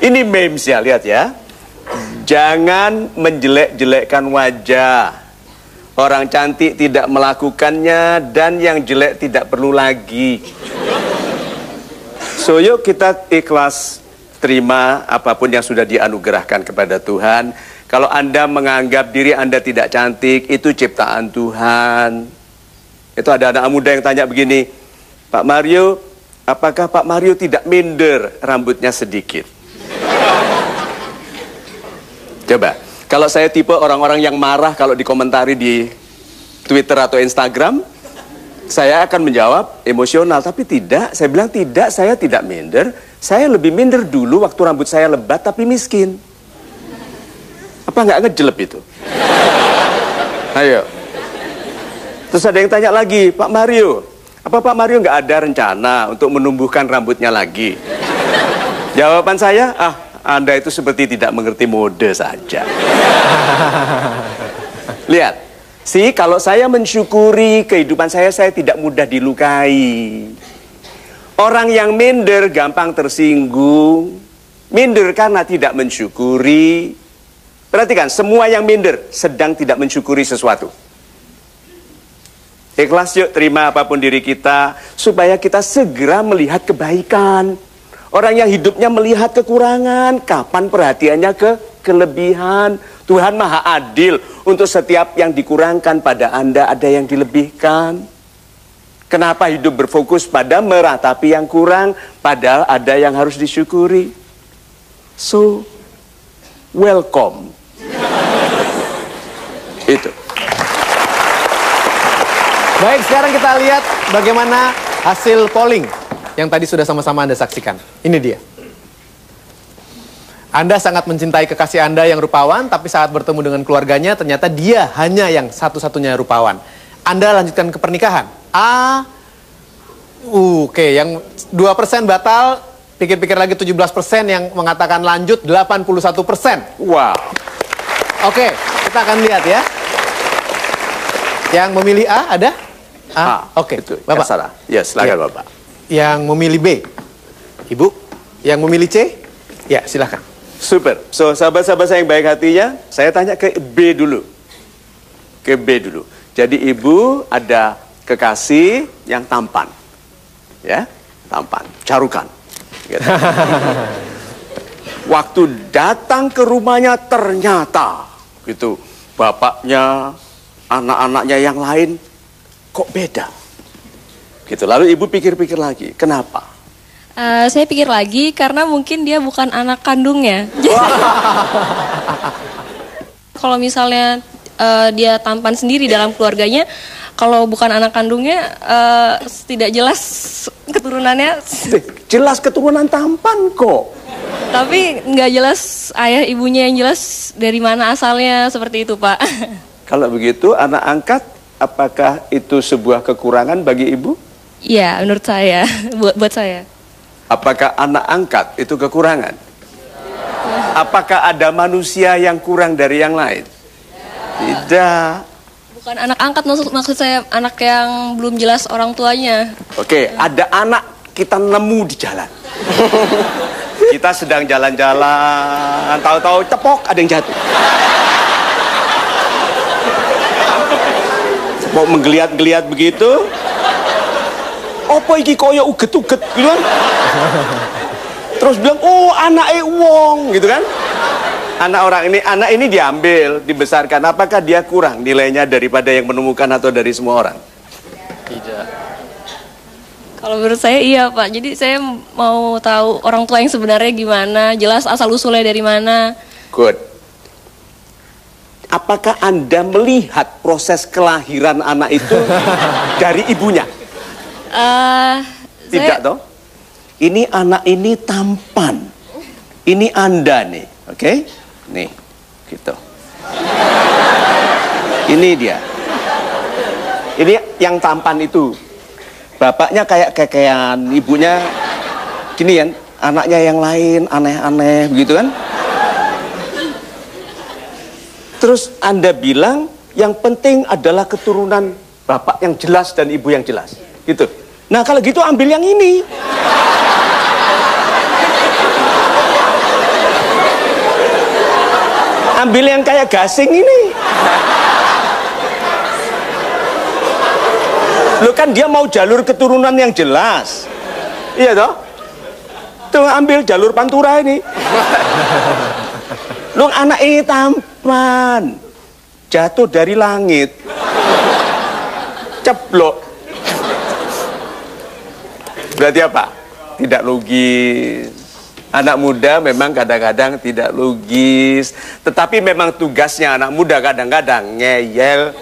ini memes ya, lihat ya. Jangan menjelek-jelekkan wajah. Orang cantik tidak melakukannya dan yang jelek tidak perlu lagi. So yuk kita ikhlas terima apapun yang sudah dianugerahkan kepada Tuhan. Kalau Anda menganggap diri Anda tidak cantik, itu ciptaan Tuhan. Itu ada anak muda yang tanya begini, Pak Mario, apakah Pak Mario tidak minder rambutnya sedikit? Coba. Kalau saya tipe orang-orang yang marah kalau dikomentari di Twitter atau Instagram, saya akan menjawab emosional. Tapi tidak, saya bilang tidak, saya tidak minder. Saya lebih minder dulu waktu rambut saya lebat tapi miskin. Apa nggak ngejelep itu? Ayo. Terus ada yang tanya lagi, Pak Mario, apa Pak Mario nggak ada rencana untuk menumbuhkan rambutnya lagi? Jawaban saya, Anda itu seperti tidak mengerti mode saja. Lihat, kalau saya mensyukuri kehidupan saya tidak mudah dilukai. Orang yang minder gampang tersinggung. Minder karena tidak mensyukuri. Perhatikan, semua yang minder sedang tidak mensyukuri sesuatu. Ikhlas yuk terima apapun diri kita, supaya kita segera melihat kebaikan. Orang yang hidupnya melihat kekurangan, kapan perhatiannya ke kelebihan. Tuhan Maha Adil, untuk setiap yang dikurangkan pada Anda ada yang dilebihkan. Kenapa hidup berfokus pada meratapi yang kurang, padahal ada yang harus disyukuri. So, welcome. Itu. Baik, sekarang kita lihat bagaimana hasil polling yang tadi sudah sama-sama Anda saksikan. Ini dia. Anda sangat mencintai kekasih Anda yang rupawan, tapi saat bertemu dengan keluarganya, ternyata dia hanya yang satu-satunya rupawan. Anda lanjutkan ke pernikahan. Oke, yang 2% batal, pikir-pikir lagi 17% yang mengatakan lanjut, 81%. Wow. Oke, kita akan lihat ya. Yang memilih A ada? Oke, itu Bapak. salah. Ya, silakan Bapak. Yang memilih B, Ibu. Yang memilih C, ya silahkan. Super. So, sahabat-sahabat saya yang baik hatinya, saya tanya ke B dulu. Ke B dulu. Jadi Ibu ada kekasih yang tampan. Ya. tampan, carukan. Gitu. Waktu datang ke rumahnya ternyata gitu, bapaknya, anak-anaknya yang lain kok beda. Gitu. Lalu ibu pikir-pikir lagi, kenapa? Saya pikir lagi karena mungkin dia bukan anak kandungnya. Kalau misalnya dia tampan sendiri dalam keluarganya, kalau bukan anak kandungnya tidak jelas keturunannya. Jelas keturunan tampan kok. Tapi nggak jelas ayah ibunya yang jelas dari mana asalnya, seperti itu Pak. Kalau begitu anak angkat, apakah itu sebuah kekurangan bagi ibu? Iya, menurut saya, buat saya. Apakah anak angkat itu kekurangan? Apakah ada manusia yang kurang dari yang lain? Tidak. Bukan anak angkat, maksud saya anak yang belum jelas orang tuanya. Oke, ada anak kita nemu di jalan. Kita sedang jalan-jalan, tahu-tahu cepok ada yang jatuh. Cepok menggeliat-geliat begitu. Apa iki koyo uget-uget gitu kan? Terus bilang, oh anake wong gitu kan? Anak ini diambil, dibesarkan. Apakah dia kurang nilainya daripada yang menemukan atau dari semua orang? Tidak. Kalau menurut saya iya Pak. Jadi saya mau tahu orang tua yang sebenarnya gimana, jelas asal usulnya dari mana. Good. Apakah Anda melihat proses kelahiran anak itu dari ibunya? Tidak toh? Ini anak ini tampan. Ini Anda nih, oke? Nih, gitu. Ini dia. Ini yang tampan itu. Bapaknya kayak kekean, ibunya gini kan, anaknya yang lain aneh-aneh begitu kan? Terus Anda bilang yang penting adalah keturunan bapak yang jelas dan ibu yang jelas, gitu. Nah kalau gitu ambil yang ini. Ambil yang kayak gasing ini. Lo kan dia mau jalur keturunan yang jelas. Iya toh? Tuh ambil jalur pantura ini. Lo anak ini tampan. Jatuh dari langit. Ceblok. Berarti apa? Tidak logis. Anak muda memang kadang-kadang tidak logis. Tetapi memang tugasnya anak muda kadang-kadang ngeyel,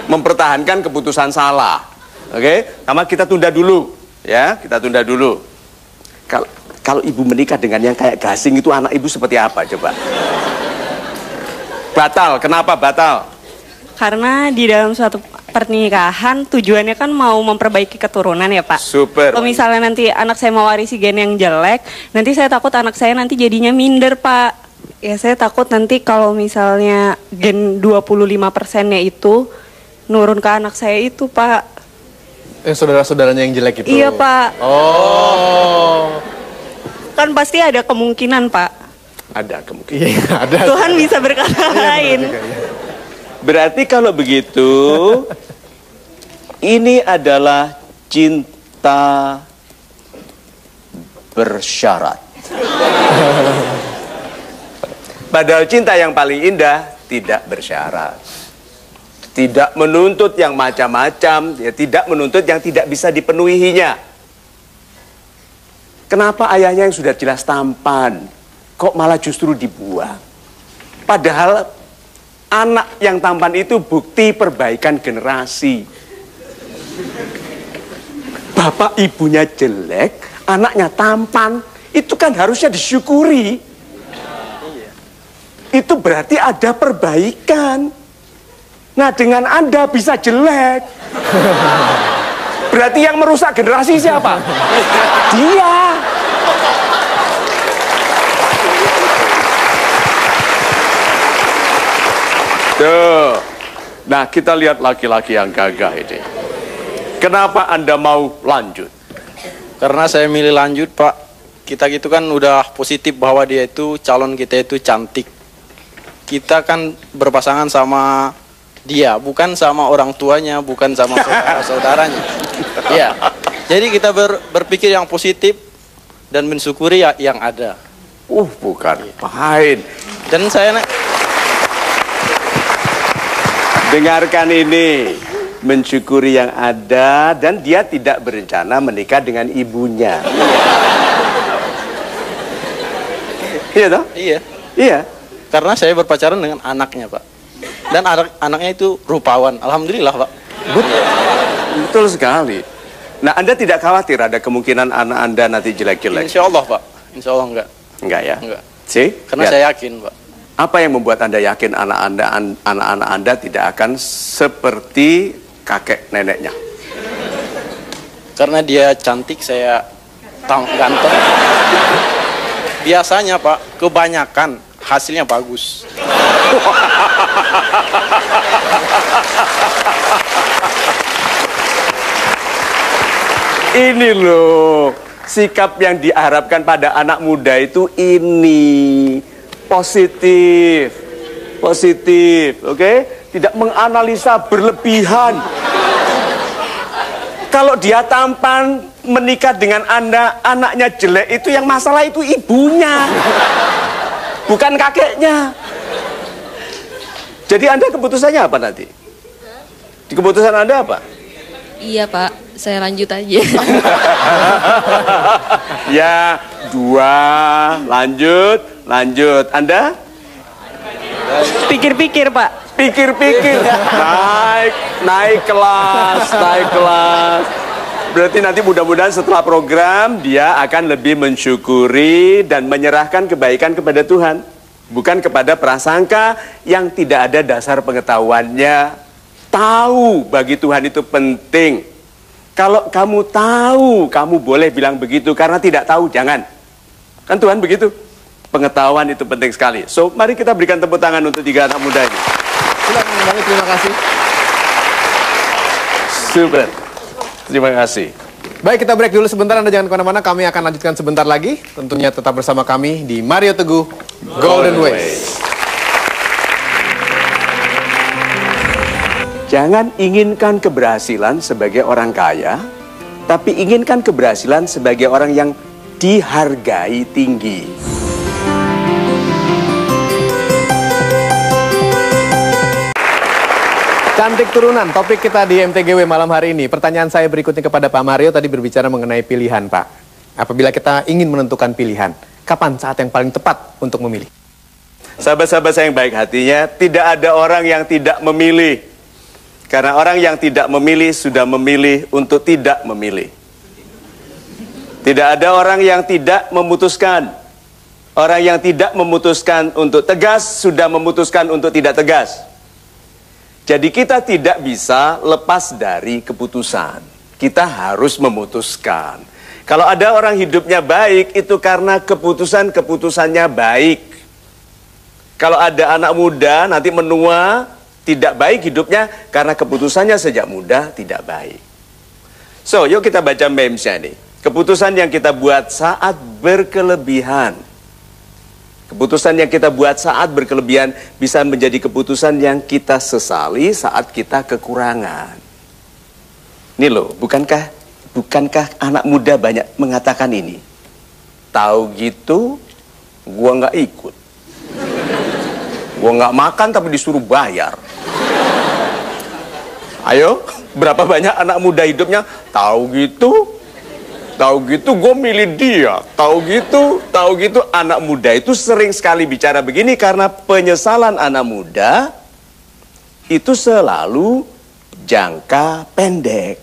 mempertahankan keputusan salah. Oke? Sama kita tunda dulu. Ya, kita tunda dulu. Kalau ibu menikah dengan yang kayak gasing itu anak ibu seperti apa coba? Batal. Kenapa batal? Karena di dalam suatu pernikahan tujuannya kan mau memperbaiki keturunan ya Pak. Super. Kalau misalnya nanti anak saya mau warisi gen yang jelek, nanti saya takut anak saya nanti jadinya minder Pak. Ya saya takut nanti kalau misalnya gen 25%-nya itu nurun ke anak saya itu Pak. Saudara-saudaranya yang jelek itu? Iya Pak. Oh. Kan pasti ada kemungkinan Pak. Ada kemungkinan. Iya, ada. Tuhan bisa berkata lain. Berarti kalau begitu, ini adalah cinta bersyarat. Padahal cinta yang paling indah tidak bersyarat. Tidak menuntut yang macam-macam, ya, tidak menuntut yang tidak bisa dipenuhinya. Kenapa ayahnya yang sudah jelas tampan, kok malah justru dibuang? Padahal anak yang tampan itu bukti perbaikan generasi. Bapak ibunya jelek, anaknya tampan, itu kan harusnya disyukuri. Itu berarti ada perbaikan. Nah dengan Anda bisa jelek, berarti yang merusak generasi siapa? Dia. Tuh. Nah kita lihat laki-laki yang gagah ini. Kenapa Anda mau lanjut? Karena saya milih lanjut Pak. Kita gitu kan udah positif bahwa dia itu calon kita itu cantik. Kita kan berpasangan sama dia, bukan sama orang tuanya, bukan sama saudara-saudaranya. Iya. Jadi kita berpikir yang positif dan mensyukuri yang ada. Bukan main. Dan saya dengarkan ini, mensyukuri yang ada, dan dia tidak berencana menikah dengan ibunya. Iya toh? Iya. Iya. Karena saya berpacaran dengan anaknya, Pak. Dan anaknya itu rupawan. Alhamdulillah, Pak. Betul sekali. Nah, Anda tidak khawatir ada kemungkinan anak Anda nanti jelek-jelek? Insya Allah, Pak. Insya Allah enggak. Enggak ya? Enggak. See? Karena Lihat. saya yakin, Pak. Apa yang membuat Anda yakin anak-anak Anda tidak akan seperti kakek neneknya? Karena dia cantik, saya ganteng. Biasanya, Pak, kebanyakan hasilnya bagus. Ini loh, sikap yang diharapkan pada anak muda itu ini. Positif. Positif, oke? Tidak menganalisa berlebihan. Kalau dia tampan menikah dengan Anda, anaknya jelek, itu yang masalah itu ibunya. Bukan kakeknya. Jadi Anda keputusannya apa nanti? Di keputusan Anda apa? Iya Pak, saya lanjut aja. Ya, 2, lanjut. Anda? Pikir-pikir, Pak. Pikir-pikir. Naik kelas. Berarti nanti mudah-mudahan setelah program dia akan lebih mensyukuri dan menyerahkan kebaikan kepada Tuhan, bukan kepada prasangka yang tidak ada dasar pengetahuannya. Tahu bagi Tuhan itu penting. Kalau kamu tahu, kamu boleh bilang begitu. Karena tidak tahu, jangan. Kan Tuhan begitu. Pengetahuan itu penting sekali. So, mari kita berikan tepuk tangan untuk 3 anak muda ini. Silakan kembali, terima kasih. Super. Terima kasih. Baik, kita break dulu sebentar. Anda jangan kemana-mana. Kami akan lanjutkan sebentar lagi. Tentunya tetap bersama kami di Mario Teguh Golden Ways. Jangan inginkan keberhasilan sebagai orang kaya, tapi inginkan keberhasilan sebagai orang yang dihargai tinggi. Cantik turunan, topik kita di MTGW malam hari ini. Pertanyaan saya berikutnya kepada Pak Mario, tadi berbicara mengenai pilihan, Pak. Apabila kita ingin menentukan pilihan, kapan saat yang paling tepat untuk memilih? Sahabat-sahabat saya yang baik hatinya, tidak ada orang yang tidak memilih. Karena orang yang tidak memilih sudah memilih untuk tidak memilih. Tidak ada orang yang tidak memutuskan. Orang yang tidak memutuskan untuk tegas sudah memutuskan untuk tidak tegas. Jadi kita tidak bisa lepas dari keputusan. Kita harus memutuskan. Kalau ada orang hidupnya baik, itu karena keputusannya baik. Kalau ada anak muda nanti menua, tidak baik hidupnya karena keputusannya sejak muda tidak baik. So, yuk kita baca memesnya nih. Keputusan yang kita buat saat berkelebihan. Keputusan yang kita buat saat berkelebihan bisa menjadi keputusan yang kita sesali saat kita kekurangan. Ini loh, bukankah anak muda banyak mengatakan ini? Tahu gitu, gua nggak ikut. Gua nggak makan tapi disuruh bayar. Ayo, berapa banyak anak muda hidupnya tahu gitu gue milih dia. Tahu gitu anak muda itu sering sekali bicara begini karena penyesalan anak muda itu selalu jangka pendek.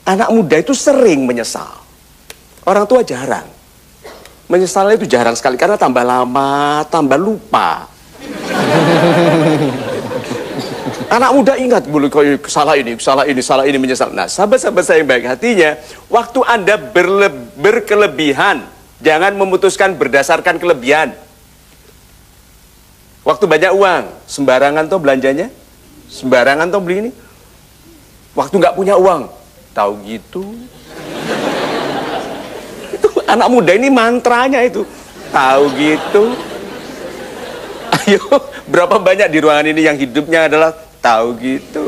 Anak muda itu sering menyesal. Orang tua jarang. Menyesalnya itu jarang sekali karena tambah lama tambah lupa. Anak muda ingat, boleh salah ini menyesal. Nah, sahabat-sahabat saya yang baik hatinya, waktu Anda berkelebihan, jangan memutuskan berdasarkan kelebihan. Waktu banyak uang, sembarangan toh belanjanya, sembarangan toh beli ini. Waktu nggak punya uang, tahu gitu. Itu anak muda ini mantranya itu, tahu gitu. Ayo, berapa banyak di ruangan ini yang hidupnya adalah tahu gitu.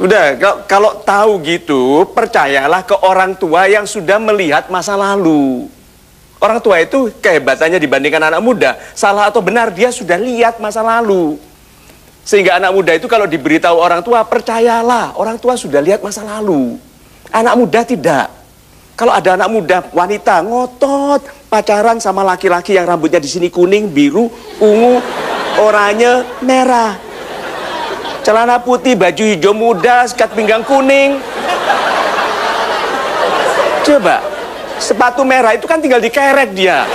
Udah, kalau tahu gitu, percayalah ke orang tua yang sudah melihat masa lalu. Orang tua itu kehebatannya dibandingkan anak muda. Salah atau benar, dia sudah lihat masa lalu. Sehingga anak muda itu kalau diberitahu orang tua, percayalah, orang tua sudah lihat masa lalu. Anak muda tidak. Kalau ada anak muda, wanita ngotot, pacaran sama laki-laki yang rambutnya di sini kuning, biru, ungu, oranye, merah. Celana putih, baju hijau muda, sikat pinggang kuning. Coba, sepatu merah itu kan tinggal dikerek dia.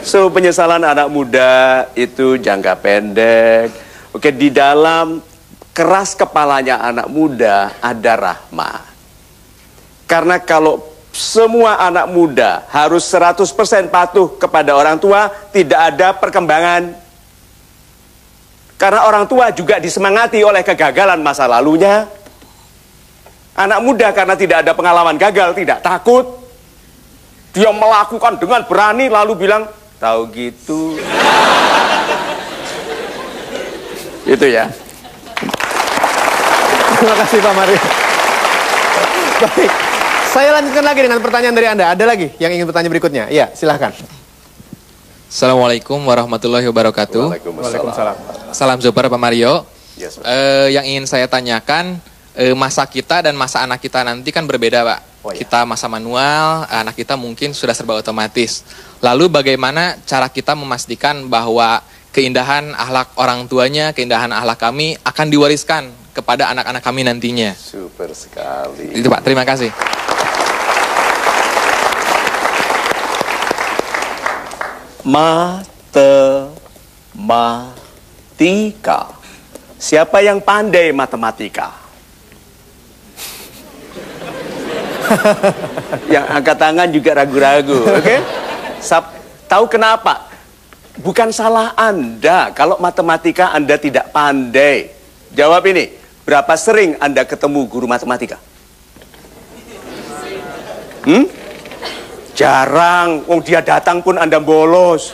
So, penyesalan anak muda itu jangka pendek. Oke, di dalam keras kepalanya anak muda ada rahma. Karena kalau semua anak muda harus 100% patuh kepada orang tua, tidak ada perkembangan. Karena orang tua juga disemangati oleh kegagalan masa lalunya. Anak muda karena tidak ada pengalaman gagal, tidak takut. Dia melakukan dengan berani lalu bilang, tahu gitu. Itu ya. Terima kasih Pak Mario. Baik, saya lanjutkan lagi dengan pertanyaan dari Anda. Ada lagi yang ingin bertanya berikutnya? Iya, silahkan. Assalamualaikum warahmatullahi wabarakatuh. Waalaikumsalam. Salam Zubar Pak Mario. Yes, yang ingin saya tanyakan, masa kita dan masa anak kita nanti kan berbeda Pak. Oh, iya. Kita masa manual, anak kita mungkin sudah serba otomatis. Lalu bagaimana cara kita memastikan bahwa keindahan akhlak orang tuanya, keindahan akhlak kami akan diwariskan kepada anak-anak kami nantinya? Super sekali. Itu Pak, terima kasih. Matematika. Siapa yang pandai matematika? Yang angkat tangan juga ragu-ragu, oke? Tahu kenapa? Bukan salah Anda kalau matematika Anda tidak pandai. Jawab ini, berapa sering Anda ketemu guru matematika? Jarang, dia datang pun Anda bolos.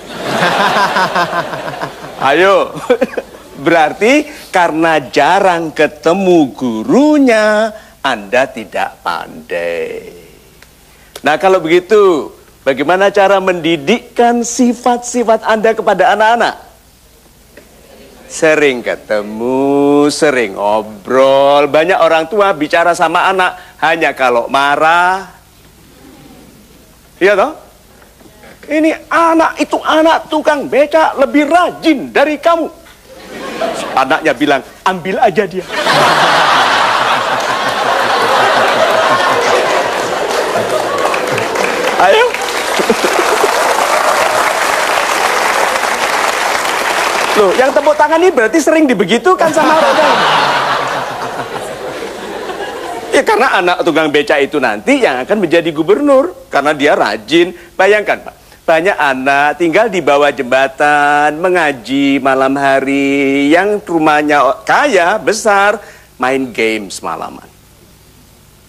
Ayo, berarti karena jarang ketemu gurunya, Anda tidak pandai. Nah kalau begitu, bagaimana cara mendidikkan sifat-sifat Anda kepada anak-anak? Sering ketemu, sering ngobrol. Banyak orang tua bicara sama anak hanya kalau marah. Iya toh? Ini anak itu anak tukang beca lebih rajin dari kamu. Anaknya bilang, ambil aja dia. Ayo. Loh, yang tepuk tangan ini berarti sering dibegitukan sama orang. Ya karena anak tukang beca itu nanti yang akan menjadi gubernur. Karena dia rajin. Bayangkan Pak, banyak anak tinggal di bawah jembatan, mengaji malam hari, yang rumahnya kaya, besar, main games malaman.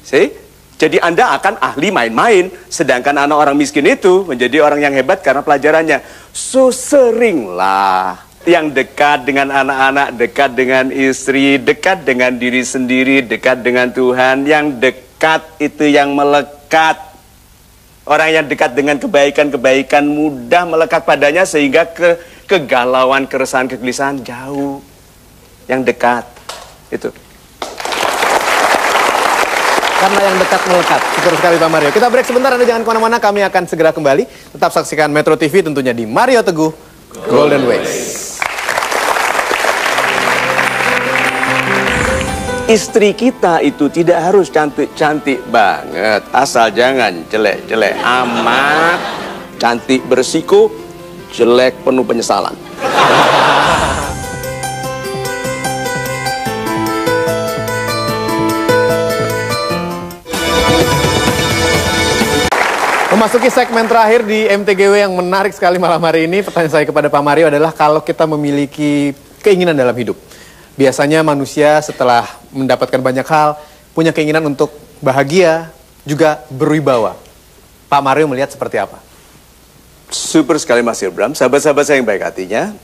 See? Jadi Anda akan ahli main-main, sedangkan anak orang miskin itu menjadi orang yang hebat karena pelajarannya. So seringlah yang dekat dengan anak-anak, dekat dengan istri, dekat dengan diri sendiri, dekat dengan Tuhan. Yang dekat itu yang melekat. Orang yang dekat dengan kebaikan-kebaikan mudah melekat padanya sehingga kegalauan, keresahan, kegelisahan jauh. Yang dekat itu. Karena yang dekat melekat. Syukur sekali Pak Mario. Kita break sebentar, Anda jangan kemana-mana. Kami akan segera kembali. Tetap saksikan Metro TV tentunya di Mario Teguh Golden Ways. Istri kita itu tidak harus cantik-cantik banget. Asal jangan jelek-jelek amat. Cantik bersiko, jelek penuh penyesalan. Memasuki segmen terakhir di MTGW yang menarik sekali malam hari ini. Pertanyaan saya kepada Pak Mario adalah kalau kita memiliki keinginan dalam hidup. Biasanya manusia setelah mendapatkan banyak hal, punya keinginan untuk bahagia, juga berwibawa. Pak Mario melihat seperti apa? super sekali Mas Ilbram, sahabat-sahabat saya yang baik hatinya.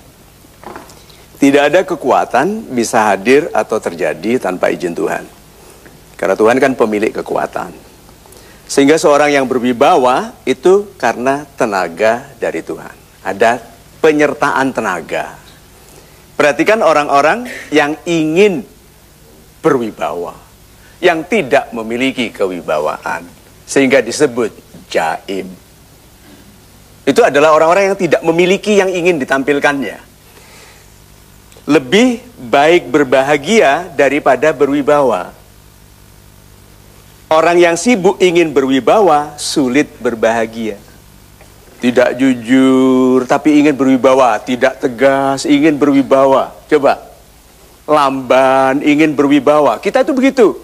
Tidak ada kekuatan bisa hadir atau terjadi tanpa izin Tuhan. Karena Tuhan kan pemilik kekuatan. Sehingga seorang yang berwibawa itu karena tenaga dari Tuhan. Ada penyertaan tenaga. Perhatikan orang-orang yang ingin berwibawa, yang tidak memiliki kewibawaan, sehingga disebut jaim. Itu adalah orang-orang yang tidak memiliki yang ingin ditampilkannya. Lebih baik berbahagia daripada berwibawa. Orang yang sibuk ingin berwibawa, sulit berbahagia. Tidak jujur, tapi ingin berwibawa. Tidak tegas, ingin berwibawa. Coba, lamban, ingin berwibawa. Kita itu begitu.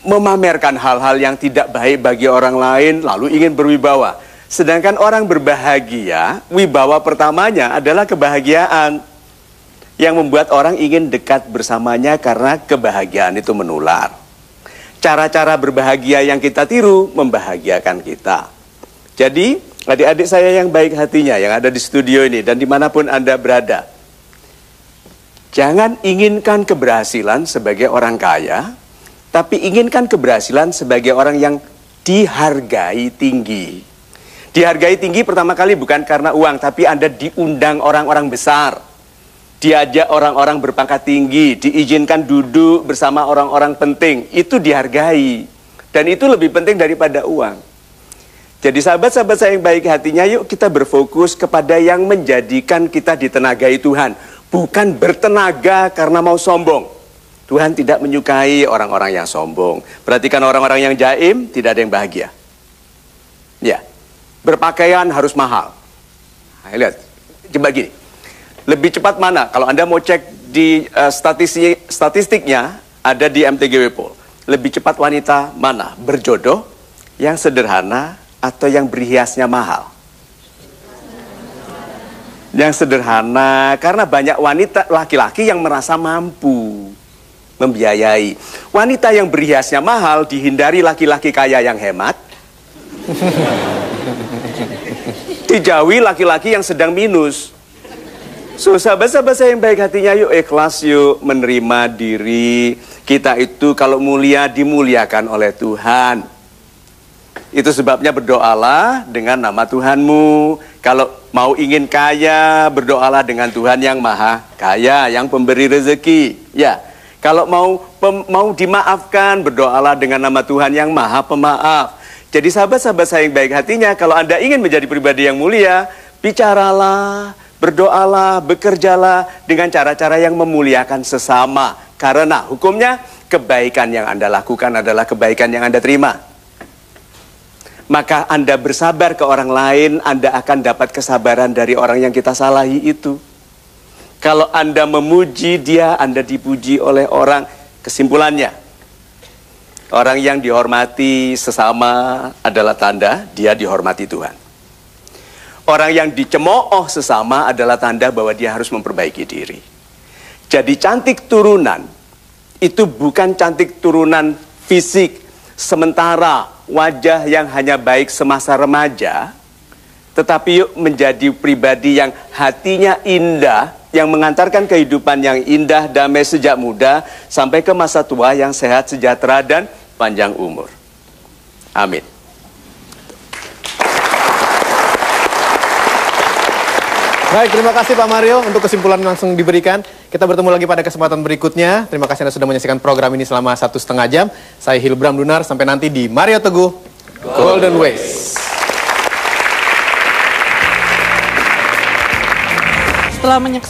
Memamerkan hal-hal yang tidak baik bagi orang lain, lalu ingin berwibawa. Sedangkan orang berbahagia, wibawa pertamanya adalah kebahagiaan. Yang membuat orang ingin dekat bersamanya karena kebahagiaan itu menular. Cara-cara berbahagia yang kita tiru membahagiakan kita. Jadi, adik-adik saya yang baik hatinya, yang ada di studio ini dan dimanapun Anda berada, jangan inginkan keberhasilan sebagai orang kaya, tapi inginkan keberhasilan sebagai orang yang dihargai tinggi. Dihargai tinggi pertama kali bukan karena uang, tapi Anda diundang orang-orang besar. Diajak orang-orang berpangkat tinggi, diizinkan duduk bersama orang-orang penting, itu dihargai. Dan itu lebih penting daripada uang. Jadi sahabat-sahabat saya yang baik hatinya, yuk kita berfokus kepada yang menjadikan kita ditenagai Tuhan. Bukan bertenaga karena mau sombong. Tuhan tidak menyukai orang-orang yang sombong. Perhatikan orang-orang yang jaim, tidak ada yang bahagia. Ya, berpakaian harus mahal. Nah, lihat, coba gini. Lebih cepat mana? Kalau Anda mau cek di statistiknya, ada di MTG Wepol. Lebih cepat wanita mana? Berjodoh, yang sederhana, atau yang berhiasnya mahal? Yang sederhana, karena banyak wanita laki-laki yang merasa mampu membiayai. Wanita yang berhiasnya mahal dihindari laki-laki kaya yang hemat. Dijauhi laki-laki yang sedang minus. So, sahabat-sahabat saya yang baik hatinya, yuk ikhlas, yuk menerima diri. Kita itu kalau mulia dimuliakan oleh Tuhan. Itu sebabnya berdoalah dengan nama Tuhanmu. Kalau mau ingin kaya, berdoalah dengan Tuhan yang maha kaya, yang pemberi rezeki. Ya, kalau mau dimaafkan, berdoalah dengan nama Tuhan yang maha pemaaf. Jadi sahabat-sahabat saya yang baik hatinya, kalau Anda ingin menjadi pribadi yang mulia, bicaralah, berdoalah, bekerjalah dengan cara-cara yang memuliakan sesama. Karena hukumnya, kebaikan yang Anda lakukan adalah kebaikan yang Anda terima. Maka Anda bersabar ke orang lain, Anda akan dapat kesabaran dari orang yang kita salahi itu. Kalau Anda memuji dia, Anda dipuji oleh orang. Kesimpulannya, orang yang dihormati sesama adalah tanda dia dihormati Tuhan. Orang yang dicemooh sesama adalah tanda bahwa dia harus memperbaiki diri. Jadi cantik turunan itu bukan cantik turunan fisik sementara wajah yang hanya baik semasa remaja, tetapi yuk menjadi pribadi yang hatinya indah, yang mengantarkan kehidupan yang indah, damai sejak muda sampai ke masa tua yang sehat, sejahtera dan panjang umur. Amin. Baik, terima kasih Pak Mario untuk kesimpulan langsung diberikan. Kita bertemu lagi pada kesempatan berikutnya. Terima kasih Anda sudah menyaksikan program ini selama 1,5 jam. Saya Hilbram Dunar, sampai nanti di Mario Teguh Golden Ways. Setelah menyaksikan